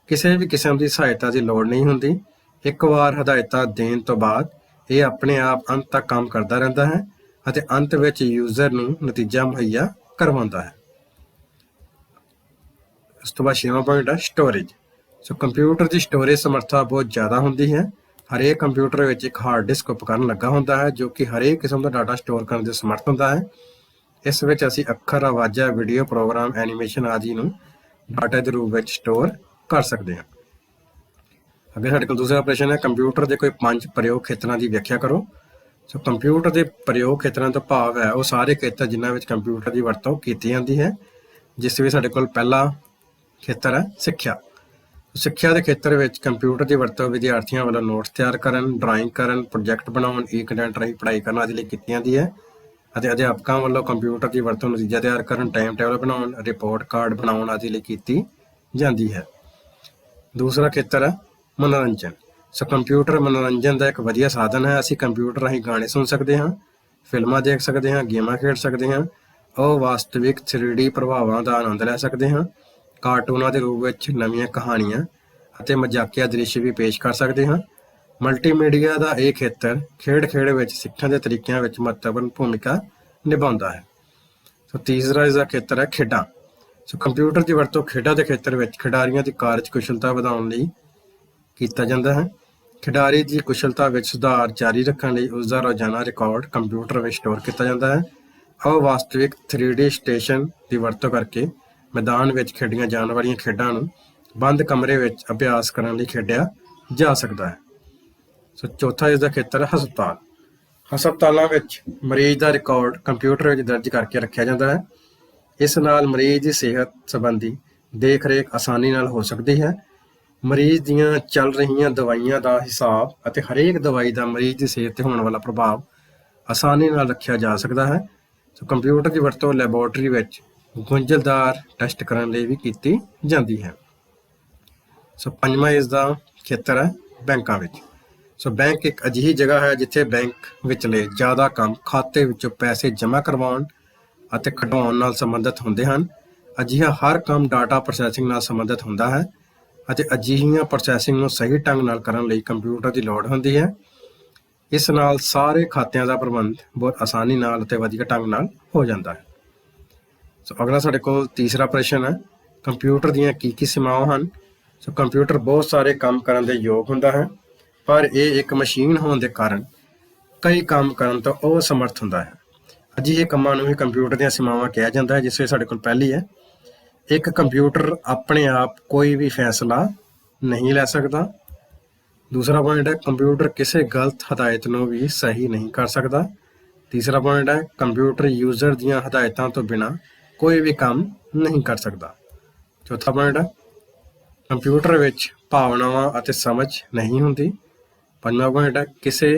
ਕਿਸੇ ਵੀ ਕਿਸਮ ਦੀ ਸਹਾਇਤਾ ਦੀ ਲੋੜ ਨਹੀਂ ਹੁੰਦੀ। ਇੱਕ ਵਾਰ ਹਦਾਇਤਾਂ ਦੇਣ ਤੋਂ ਬਾਅਦ ਇਹ ਆਪਣੇ ਆਪ ਅੰਤ ਤੱਕ ਕੰਮ ਕਰਦਾ ਰਹਿੰਦਾ ਹੈ ਅਤੇ ਅੰਤ ਵਿੱਚ ਯੂਜ਼ਰ ਨੂੰ ਨਤੀਜਾ ਮੁਹੱਈਆ ਕਰਵਾਉਂਦਾ ਹੈ। ਉਸ ਤੋਂ ਬਾਅਦ 6ਵਾਂ ਪੁਆਇੰਟ ਹੈ ਸਟੋਰੇਜ। ਸੋ ਕੰਪਿਊਟਰ ਦੀ ਸਟੋਰੇਜ ਸਮਰੱਥਾ ਬਹੁਤ ਜ਼ਿਆਦਾ ਹੁੰਦੀ ਹੈ। ਹਰੇਕ ਕੰਪਿਊਟਰ ਵਿੱਚ ਇੱਕ ਹਾਰਡ ਡਿਸਕ ਉਪਕਰਨ ਲੱਗਾ ਹੁੰਦਾ ਹੈ ਜੋ ਕਿ ਹਰੇਕ ਕਿਸਮ ਦਾ ਡਾਟਾ ਸਟੋਰ ਕਰਨ ਦੇ ਸਮਰੱਥ ਹੁੰਦਾ ਹੈ। ਇਸ ਵਿੱਚ ਅਸੀਂ ਅੱਖਰ, ਆਵਾਜ਼ਾਂ, ਵੀਡੀਓ, ਪ੍ਰੋਗਰਾਮ, ਐਨੀਮੇਸ਼ਨ ਆਦਿ ਨੂੰ ਡਾਟਾ ਦੇ ਰੂਪ ਵਿੱਚ ਸਟੋਰ ਕਰ ਸਕਦੇ ਹਾਂ। ਅੱਗੇ ਸਾਡੇ ਕੋਲ ਦੂਸਰਾ ਪ੍ਰਸ਼ਨ ਹੈ ਕੰਪਿਊਟਰ ਦੇ ਕੋਈ 5 ਪ੍ਰਯੋਗ ਖੇਤਰਾਂ ਦੀ ਵਿਆਖਿਆ ਕਰੋ। ਸੋ ਕੰਪਿਊਟਰ ਦੇ ਪ੍ਰਯੋਗ ਖੇਤਰਾਂ ਤੋਂ ਭਾਵ ਹੈ ਉਹ ਸਾਰੇ ਖੇਤਰ ਜਿਨ੍ਹਾਂ ਵਿੱਚ ਕੰਪਿਊਟਰ ਦੀ ਵਰਤੋਂ ਕੀਤੀ ਜਾਂਦੀ ਹੈ। ਜਿਸ ਵਿੱਚ ਸਾਡੇ ਕੋਲ ਪਹਿਲਾ ਖੇਤਰ ਹੈ ਸਿੱਖਿਆ। ਸਿੱਖਿਆ ਦੇ ਖੇਤਰ ਵਿੱਚ ਕੰਪਿਊਟਰ ਦੀ ਵਰਤੋਂ ਵਿਦਿਆਰਥੀਆਂ ਵੱਲੋਂ ਨੋਟਸ ਤਿਆਰ ਕਰਨ, ਡਰਾਇੰਗ ਕਰਨ, ਪ੍ਰੋਜੈਕਟ ਬਣਾਉਣ, ਈ-ਕੰਟੈਂਟ ਰਾਹੀਂ ਪੜ੍ਹਾਈ ਕਰਨ ਆਦਿ ਲਈ ਕੀਤੀ ਜਾਂਦੀ ਹੈ ਅਤੇ ਅਧਿਆਪਕਾਂ ਵੱਲੋਂ ਕੰਪਿਊਟਰ ਦੀ ਵਰਤੋਂ ਨਤੀਜਾ ਤਿਆਰ ਕਰਨ, ਟਾਈਮ ਟੇਬਲ ਬਣਾਉਣ, ਰਿਪੋਰਟ ਕਾਰਡ ਬਣਾਉਣ ਆਦਿ ਲਈ ਕੀਤੀ ਜਾਂਦੀ ਹੈ। ਦੂਸਰਾ ਖੇਤਰ ਹੈ ਮਨੋਰੰਜਨ। ਸੋ ਕੰਪਿਊਟਰ ਮਨੋਰੰਜਨ ਦਾ ਇੱਕ ਵਧੀਆ ਸਾਧਨ ਹੈ। ਅਸੀਂ ਕੰਪਿਊਟਰ ਰਾਹੀਂ ਗਾਣੇ ਸੁਣ ਸਕਦੇ ਹਾਂ, ਫਿਲਮਾਂ ਦੇਖ ਸਕਦੇ ਹਾਂ, ਗੇਮਾਂ ਖੇਡ ਸਕਦੇ ਹਾਂ, ਅਵਾਸਤਵਿਕ 3D ਪ੍ਰਭਾਵਾਂ ਦਾ ਆਨੰਦ ਲੈ ਸਕਦੇ ਹਾਂ, ਕਾਰਟੂਨਾਂ ਦੇ ਰੂਪ ਵਿੱਚ ਨਵੀਆਂ ਕਹਾਣੀਆਂ ਅਤੇ ਮਜ਼ਾਕੀਆ ਦ੍ਰਿਸ਼ ਵੀ ਪੇਸ਼ ਕਰ ਸਕਦੇ ਹਾਂ। ਮਲਟੀਮੀਡੀਆ ਦਾ ਇਹ ਖੇਤਰ ਖੇਡ ਵਿੱਚ ਸਿੱਖਣ ਦੇ ਤਰੀਕਿਆਂ ਵਿੱਚ ਮਹੱਤਵਪੂਰਨ ਭੂਮਿਕਾ ਨਿਭਾਉਂਦਾ ਹੈ। ਸੋ ਤੀਸਰਾ ਇਸਦਾ ਖੇਤਰ ਹੈ ਖੇਡਾਂ। ਸੋ ਕੰਪਿਊਟਰ ਦੀ ਵਰਤੋਂ ਖੇਡਾਂ ਦੇ ਖੇਤਰ ਵਿੱਚ ਖਿਡਾਰੀਆਂ ਦੀ ਕਾਰਜਕੁਸ਼ਲਤਾ ਵਧਾਉਣ ਲਈ ਕੀਤਾ ਜਾਂਦਾ ਹੈ। ਖਿਡਾਰੀ ਦੀ ਕੁਸ਼ਲਤਾ ਵਿੱਚ ਸੁਧਾਰ ਜਾਰੀ ਰੱਖਣ ਲਈ ਉਸਦਾ ਰੋਜ਼ਾਨਾ ਰਿਕਾਰਡ ਕੰਪਿਊਟਰ ਵਿੱਚ ਸਟੋਰ ਕੀਤਾ ਜਾਂਦਾ ਹੈ। ਅਵਾਸਤਵਿਕ 3D ਸਟੇਸ਼ਨ ਦੀ ਵਰਤੋਂ ਕਰਕੇ ਮੈਦਾਨ ਵਿੱਚ ਖੇਡੀਆਂ ਜਾਣ ਵਾਲੀਆਂ ਖੇਡਾਂ ਨੂੰ ਬੰਦ ਕਮਰੇ ਵਿੱਚ ਅਭਿਆਸ ਕਰਨ ਲਈ ਖੇਡਿਆ ਜਾ ਸਕਦਾ ਹੈ। ਸੋ ਚੌਥਾ ਇਸਦਾ ਖੇਤਰ ਹੈ ਹਸਪਤਾਲ। ਹਸਪਤਾਲਾਂ ਵਿੱਚ ਮਰੀਜ਼ ਦਾ ਰਿਕਾਰਡ ਕੰਪਿਊਟਰ ਵਿੱਚ ਦਰਜ ਕਰਕੇ ਰੱਖਿਆ ਜਾਂਦਾ ਹੈ। ਇਸ ਨਾਲ ਮਰੀਜ਼ ਦੀ ਸਿਹਤ ਸੰਬੰਧੀ ਦੇਖ ਰੇਖ ਆਸਾਨੀ ਨਾਲ ਹੋ ਸਕਦੀ ਹੈ। ਮਰੀਜ਼ ਦੀਆਂ ਚੱਲ ਰਹੀਆਂ ਦਵਾਈਆਂ ਦਾ ਹਿਸਾਬ ਅਤੇ ਹਰੇਕ ਦਵਾਈ ਦਾ ਮਰੀਜ਼ ਦੀ ਸਿਹਤ 'ਤੇ ਹੋਣ ਵਾਲਾ ਪ੍ਰਭਾਵ ਆਸਾਨੀ ਨਾਲ ਰੱਖਿਆ ਜਾ ਸਕਦਾ ਹੈ। ਸੋ ਕੰਪਿਊਟਰ ਦੀ ਵਰਤੋਂ ਲੈਬੋਰਟਰੀ ਵਿੱਚ ਗੁੰਝਲਦਾਰ ਟੈਸਟ ਕਰਨ ਲਈ ਵੀ ਕੀਤੀ ਜਾਂਦੀ ਹੈ। ਸੋ ਪੰਜਵਾਂ ਇਸਦਾ ਖੇਤਰ ਹੈ ਬੈਂਕਾਂ ਵਿੱਚ। ਸੋ ਬੈਂਕ ਇੱਕ ਅਜਿਹੀ ਜਗ੍ਹਾ ਹੈ ਜਿੱਥੇ ਬੈਂਕ ਵਿਚਲੇ ਜ਼ਿਆਦਾ ਕੰਮ ਖਾਤੇ ਵਿੱਚੋਂ ਪੈਸੇ ਜਮ੍ਹਾਂ ਕਰਵਾਉਣ ਅਤੇ ਕਢਵਾਉਣ ਨਾਲ ਸੰਬੰਧਿਤ ਹੁੰਦੇ ਹਨ। ਅਜਿਹਾ ਹਰ ਕੰਮ ਡਾਟਾ ਪ੍ਰੋਸੈਸਿੰਗ ਨਾਲ ਸੰਬੰਧਿਤ ਹੁੰਦਾ ਹੈ ਅਤੇ ਅਜਿਹੀਆਂ ਪ੍ਰੋਸੈਸਿੰਗ ਨੂੰ ਸਹੀ ਢੰਗ ਨਾਲ ਕਰਨ ਲਈ ਕੰਪਿਊਟਰ ਦੀ ਲੋੜ ਹੁੰਦੀ ਹੈ। ਇਸ ਨਾਲ ਸਾਰੇ ਖਾਤਿਆਂ ਦਾ ਪ੍ਰਬੰਧ ਬਹੁਤ ਆਸਾਨੀ ਨਾਲ ਅਤੇ ਵਧੀਆ ਢੰਗ ਨਾਲ ਹੋ ਜਾਂਦਾ ਹੈ। ਸੋ ਅਗਲਾ ਸਾਡੇ ਕੋਲ ਤੀਸਰਾ ਪ੍ਰਸ਼ਨ ਹੈ, ਕੰਪਿਊਟਰ ਦੀਆਂ ਕੀ ਸੀਮਾਵਾਂ ਹਨ। ਸੋ ਕੰਪਿਊਟਰ ਬਹੁਤ ਸਾਰੇ ਕੰਮ ਕਰਨ ਦੇ ਯੋਗ ਹੁੰਦਾ ਹੈ, ਪਰ ਇਹ ਇੱਕ ਮਸ਼ੀਨ ਹੋਣ ਦੇ ਕਾਰਨ ਕਈ ਕੰਮ ਕਰਨ ਤੋਂ ਅਸਮਰਥ ਹੁੰਦਾ ਹੈ। ਅਜਿਹੇ ਕੰਮਾਂ ਨੂੰ ਹੀ ਕੰਪਿਊਟਰ ਦੀਆਂ ਸੀਮਾਵਾਂ ਕਿਹਾ ਜਾਂਦਾ ਹੈ, ਜਿਸ ਵਿੱਚ ਸਾਡੇ ਕੋਲ ਪਹਿਲੀ ਹੈ, ਇੱਕ ਕੰਪਿਊਟਰ ਆਪਣੇ ਆਪ ਕੋਈ ਵੀ ਫੈਸਲਾ ਨਹੀਂ ਲੈ ਸਕਦਾ। ਦੂਸਰਾ ਪੁਆਇੰਟ ਹੈ, ਕੰਪਿਊਟਰ ਕਿਸੇ ਗਲਤ ਹਦਾਇਤ ਨੂੰ ਵੀ ਸਹੀ ਨਹੀਂ ਕਰ ਸਕਦਾ। ਤੀਸਰਾ ਪੁਆਇੰਟ ਹੈ, ਕੰਪਿਊਟਰ ਯੂਜ਼ਰ ਦੀਆਂ ਹਦਾਇਤਾਂ ਤੋਂ ਬਿਨਾਂ ਕੋਈ ਵੀ ਕੰਮ ਨਹੀਂ ਕਰ ਸਕਦਾ। ਚੌਥਾ ਪੁਆਇੰਟ ਹੈ, ਕੰਪਿਊਟਰ ਵਿੱਚ ਭਾਵਨਾਵਾਂ ਅਤੇ ਸਮਝ ਨਹੀਂ ਹੁੰਦੀ। ਪੰਜਵਾਂ ਪੁਆਇੰਟ ਹੈ, ਕਿਸੇ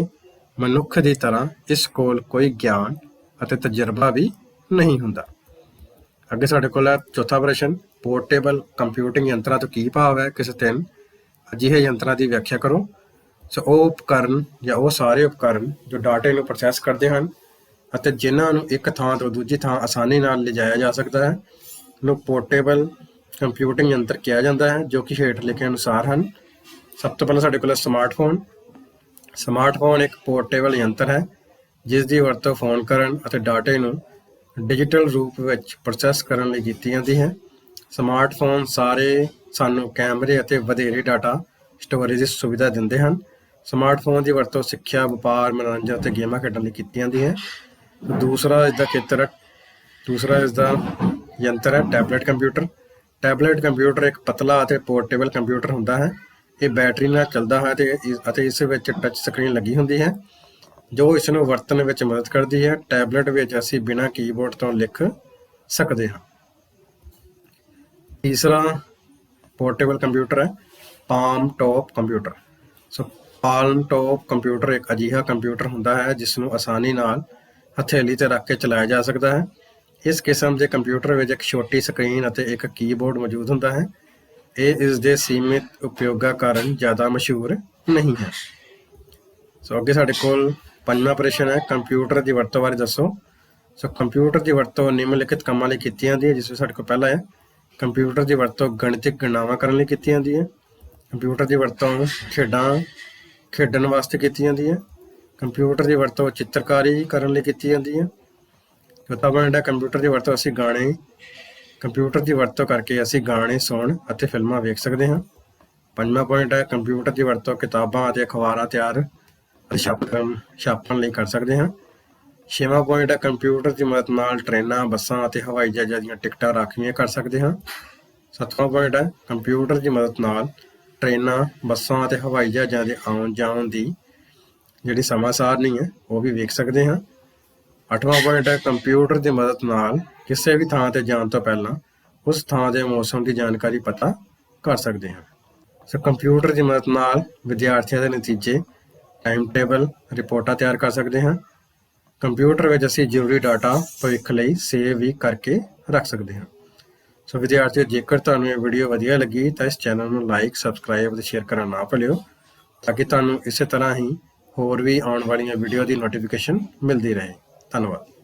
ਮਨੁੱਖ ਦੀ ਤਰ੍ਹਾਂ ਇਸ ਕੋਲ ਕੋਈ ਗਿਆਨ ਅਤੇ ਤਜਰਬਾ ਵੀ ਨਹੀਂ ਹੁੰਦਾ। ਅੱਗੇ ਸਾਡੇ ਕੋਲ ਹੈ ਚੌਥਾ ਪ੍ਰਸ਼ਨ, ਪੋਰਟੇਬਲ ਕੰਪਿਊਟਿੰਗ ਯੰਤਰਾਂ ਤੋਂ ਕੀ ਭਾਵ ਹੈ। ਕਿਸੇ ਤਿੰਨ ਅਜਿਹੇ ਯੰਤਰਾਂ ਦੀ ਵਿਆਖਿਆ ਕਰੋ। ਸੋ ਉਹ ਉਪਕਰਨ ਜਾਂ ਉਹ ਸਾਰੇ ਉਪਕਰਨ ਜੋ ਡਾਟੇ ਨੂੰ ਪ੍ਰੋਸੈਸ ਕਰਦੇ ਹਨ ਅਤੇ ਜਿਨ੍ਹਾਂ ਨੂੰ ਇੱਕ ਥਾਂ ਤੋਂ ਦੂਜੀ ਥਾਂ ਆਸਾਨੀ ਨਾਲ ਲਿਜਾਇਆ ਜਾ ਸਕਦਾ ਹੈ, ਨੂੰ ਪੋਰਟੇਬਲ ਕੰਪਿਊਟਿੰਗ ਯੰਤਰ ਕਿਹਾ ਜਾਂਦਾ ਹੈ, ਜੋ ਕਿ ਹੇਠ ਲਿਖੇ ਅਨੁਸਾਰ ਹਨ। ਸਭ ਤੋਂ ਪਹਿਲਾਂ ਸਾਡੇ ਕੋਲ ਸਮਾਰਟਫੋਨ। ਸਮਾਰਟਫੋਨ ਇੱਕ ਪੋਰਟੇਬਲ ਯੰਤਰ ਹੈ ਜਿਸ ਦੀ ਵਰਤੋਂ ਫੋਨ ਕਰਨ ਅਤੇ ਡਾਟੇ ਨੂੰ ਡਿਜੀਟਲ ਰੂਪ ਵਿੱਚ ਪ੍ਰੋਸੈਸ ਕਰਨ ਲਈ ਕੀਤੀ ਜਾਂਦੀ ਹੈ। ਸਮਾਰਟਫੋਨ ਸਾਨੂੰ ਕੈਮਰੇ ਅਤੇ ਵਧੇਰੇ ਡਾਟਾ ਸਟੋਰੇਜ ਦੀ ਸੁਵਿਧਾ ਦਿੰਦੇ ਹਨ। ਸਮਾਰਟਫੋਨ ਦੀ ਵਰਤੋਂ ਸਿੱਖਿਆ, ਵਪਾਰ, ਮਨੋਰੰਜਨ ਅਤੇ ਗੇਮਾਂ ਖੇਡਣ ਲਈ ਕੀਤੀ ਜਾਂਦੀ ਹੈ। ਦੂਸਰਾ ਇਸਦਾ ਯੰਤਰ ਹੈ ਟੈਬਲੇਟ ਕੰਪਿਊਟਰ। ਟੈਬਲੇਟ ਕੰਪਿਊਟਰ ਇੱਕ ਪਤਲਾ ਅਤੇ ਪੋਰਟੇਬਲ ਕੰਪਿਊਟਰ ਹੁੰਦਾ ਹੈ। ਇਹ ਬੈਟਰੀ ਨਾਲ ਚੱਲਦਾ ਹੈ ਅਤੇ ਇਸ ਵਿੱਚ ਟੱਚ ਸਕਰੀਨ ਲੱਗੀ ਹੁੰਦੀ ਹੈ ਜੋ ਇਸ ਨੂੰ ਵਰਤਣ ਵਿੱਚ ਮਦਦ ਕਰਦੀ ਹੈ। ਟੈਬਲੇਟ ਵਿੱਚ ਅਸੀਂ ਬਿਨਾਂ ਕੀਬੋਰਡ ਤੋਂ ਲਿਖ ਸਕਦੇ ਹਾਂ। ਤੀਸਰਾ ਪੋਰਟੇਬਲ ਕੰਪਿਊਟਰ ਹੈ ਪਾਮ ਟੌਪ ਕੰਪਿਊਟਰ। ਸੋ ਪਾਮ ਟੌਪ ਕੰਪਿਊਟਰ ਇੱਕ ਅਜਿਹਾ ਕੰਪਿਊਟਰ ਹੁੰਦਾ ਹੈ ਜਿਸ ਨੂੰ ਆਸਾਨੀ ਨਾਲ ਹਥੇਲੀ 'ਤੇ ਰੱਖ ਕੇ ਚਲਾਇਆ ਜਾ ਸਕਦਾ ਹੈ। ਇਸ ਕਿਸਮ ਦੇ ਕੰਪਿਊਟਰ ਵਿੱਚ ਇੱਕ ਛੋਟੀ ਸਕਰੀਨ ਅਤੇ ਇੱਕ ਕੀਬੋਰਡ ਮੌਜੂਦ ਹੁੰਦਾ ਹੈ। ਇਹ ਇਸ ਦੇ ਸੀਮਿਤ ਉਪਯੋਗਾਂ ਕਾਰਨ ਜ਼ਿਆਦਾ ਮਸ਼ਹੂਰ ਨਹੀਂ ਹੈ। ਸੋ ਅੱਗੇ ਸਾਡੇ ਕੋਲ ਪੰਜਵਾਂ ਪ੍ਰਸ਼ਨ ਹੈ, ਕੰਪਿਊਟਰ ਦੀ ਵਰਤੋਂ ਬਾਰੇ ਦੱਸੋ। ਸੋ ਕੰਪਿਊਟਰ ਦੀ ਵਰਤੋਂ ਨਿਮਨਲਿਖਿਤ ਕੰਮਾਂ ਲਈ ਕੀਤੀ ਜਾਂਦੀ ਹੈ, ਜਿਸ ਵਿੱਚ ਸਾਡੇ ਕੋਲ ਪਹਿਲਾ ਹੈ, ਕੰਪਿਊਟਰ ਦੀ ਵਰਤੋਂ ਗਣਿਤਕ ਗਣਨਾਵਾਂ ਕਰਨ ਲਈ ਕੀਤੀ ਜਾਂਦੀ ਹੈ। ਕੰਪਿਊਟਰ ਦੀ ਵਰਤੋਂ ਖੇਡਣ ਵਾਸਤੇ ਕੀਤੀ ਜਾਂਦੀ ਹੈ। ਕੰਪਿਊਟਰ ਦੀ ਵਰਤੋਂ ਚਿੱਤਰਕਾਰੀ ਕਰਨ ਲਈ ਕੀਤੀ ਜਾਂਦੀ ਹੈ। ਚੌਥਾ ਪੁਆਇੰਟ ਹੈ, ਕੰਪਿਊਟਰ ਦੀ ਵਰਤੋਂ ਕਰਕੇ ਅਸੀਂ ਗਾਣੇ ਸੁਣ ਅਤੇ ਫਿਲਮਾਂ ਵੇਖ ਸਕਦੇ ਹਾਂ। ਪੰਜਵਾਂ ਪੁਆਇੰਟ ਹੈ, ਕੰਪਿਊਟਰ ਦੀ ਵਰਤੋਂ ਕਿਤਾਬਾਂ ਅਤੇ ਅਖਬਾਰਾਂ ਤਿਆਰ ਅਤੇ ਛਾਪਣ ਲਈ ਕਰ ਸਕਦੇ ਹਾਂ। ਛੇਵਾਂ ਪੁਆਇੰਟ ਹੈ, ਕੰਪਿਊਟਰ ਦੀ ਮਦਦ ਨਾਲ ਟ੍ਰੇਨਾਂ, ਬੱਸਾਂ ਅਤੇ ਹਵਾਈ ਜਹਾਜ਼ਾਂ ਦੀਆਂ ਟਿਕਟਾਂ ਰਾਖਵੀਆਂ ਕਰ ਸਕਦੇ ਹਾਂ। ਸੱਤਵਾਂ ਪੁਆਇੰਟ ਹੈ, ਕੰਪਿਊਟਰ ਦੀ ਮਦਦ ਨਾਲ ਟ੍ਰੇਨਾਂ, ਬੱਸਾਂ ਅਤੇ ਹਵਾਈ ਜਹਾਜ਼ਾਂ ਦੇ ਆਉਣ ਜਾਣ ਦੀ ਜਿਹੜੀ ਸਮਾਂ ਸਾਰਣੀ ਹੈ ਉਹ ਵੀ ਵੇਖ ਸਕਦੇ ਹਾਂ। ਅੱਠਵਾਂ ਪੁਆਇੰਟ ਹੈ, ਕੰਪਿਊਟਰ ਦੀ ਮਦਦ ਨਾਲ ਕਿਸੇ ਵੀ ਥਾਂ 'ਤੇ ਜਾਣ ਤੋਂ ਪਹਿਲਾਂ ਉਸ ਥਾਂ ਦੇ ਮੌਸਮ ਦੀ ਜਾਣਕਾਰੀ ਪਤਾ ਕਰ ਸਕਦੇ ਹਾਂ। ਸੋ ਕੰਪਿਊਟਰ ਦੀ ਮਦਦ ਨਾਲ ਵਿਦਿਆਰਥੀਆਂ ਦੇ ਨਤੀਜੇ, ਟਾਈਮ ਟੇਬਲ, ਰਿਪੋਰਟਾਂ ਤਿਆਰ ਕਰ ਸਕਦੇ ਹਾਂ। ਕੰਪਿਊਟਰ ਵਿੱਚ ਅਸੀਂ ਜ਼ਰੂਰੀ ਡਾਟਾ ਭਵਿੱਖ ਲਈ ਸੇਵ ਵੀ ਕਰਕੇ ਰੱਖ ਸਕਦੇ ਹਾਂ। ਸੋ ਵਿਦਿਆਰਥੀਓ, ਜੇਕਰ ਤੁਹਾਨੂੰ ਇਹ ਵੀਡੀਓ ਵਧੀਆ ਲੱਗੀ ਤਾਂ ਇਸ ਚੈਨਲ ਨੂੰ ਲਾਈਕ, ਸਬਸਕ੍ਰਾਈਬ ਅਤੇ ਸ਼ੇਅਰ ਕਰਨਾ ਨਾ ਭੁੱਲਿਓ, ਤਾਂ ਕਿ ਤੁਹਾਨੂੰ ਇਸੇ ਤਰ੍ਹਾਂ ਹੀ ਹੋਰ ਵੀ ਆਉਣ ਵਾਲੀਆਂ ਵੀਡੀਓ ਦੀ ਨੋਟੀਫਿਕੇਸ਼ਨ ਮਿਲਦੀ ਰਹੇ। ਧੰਨਵਾਦ।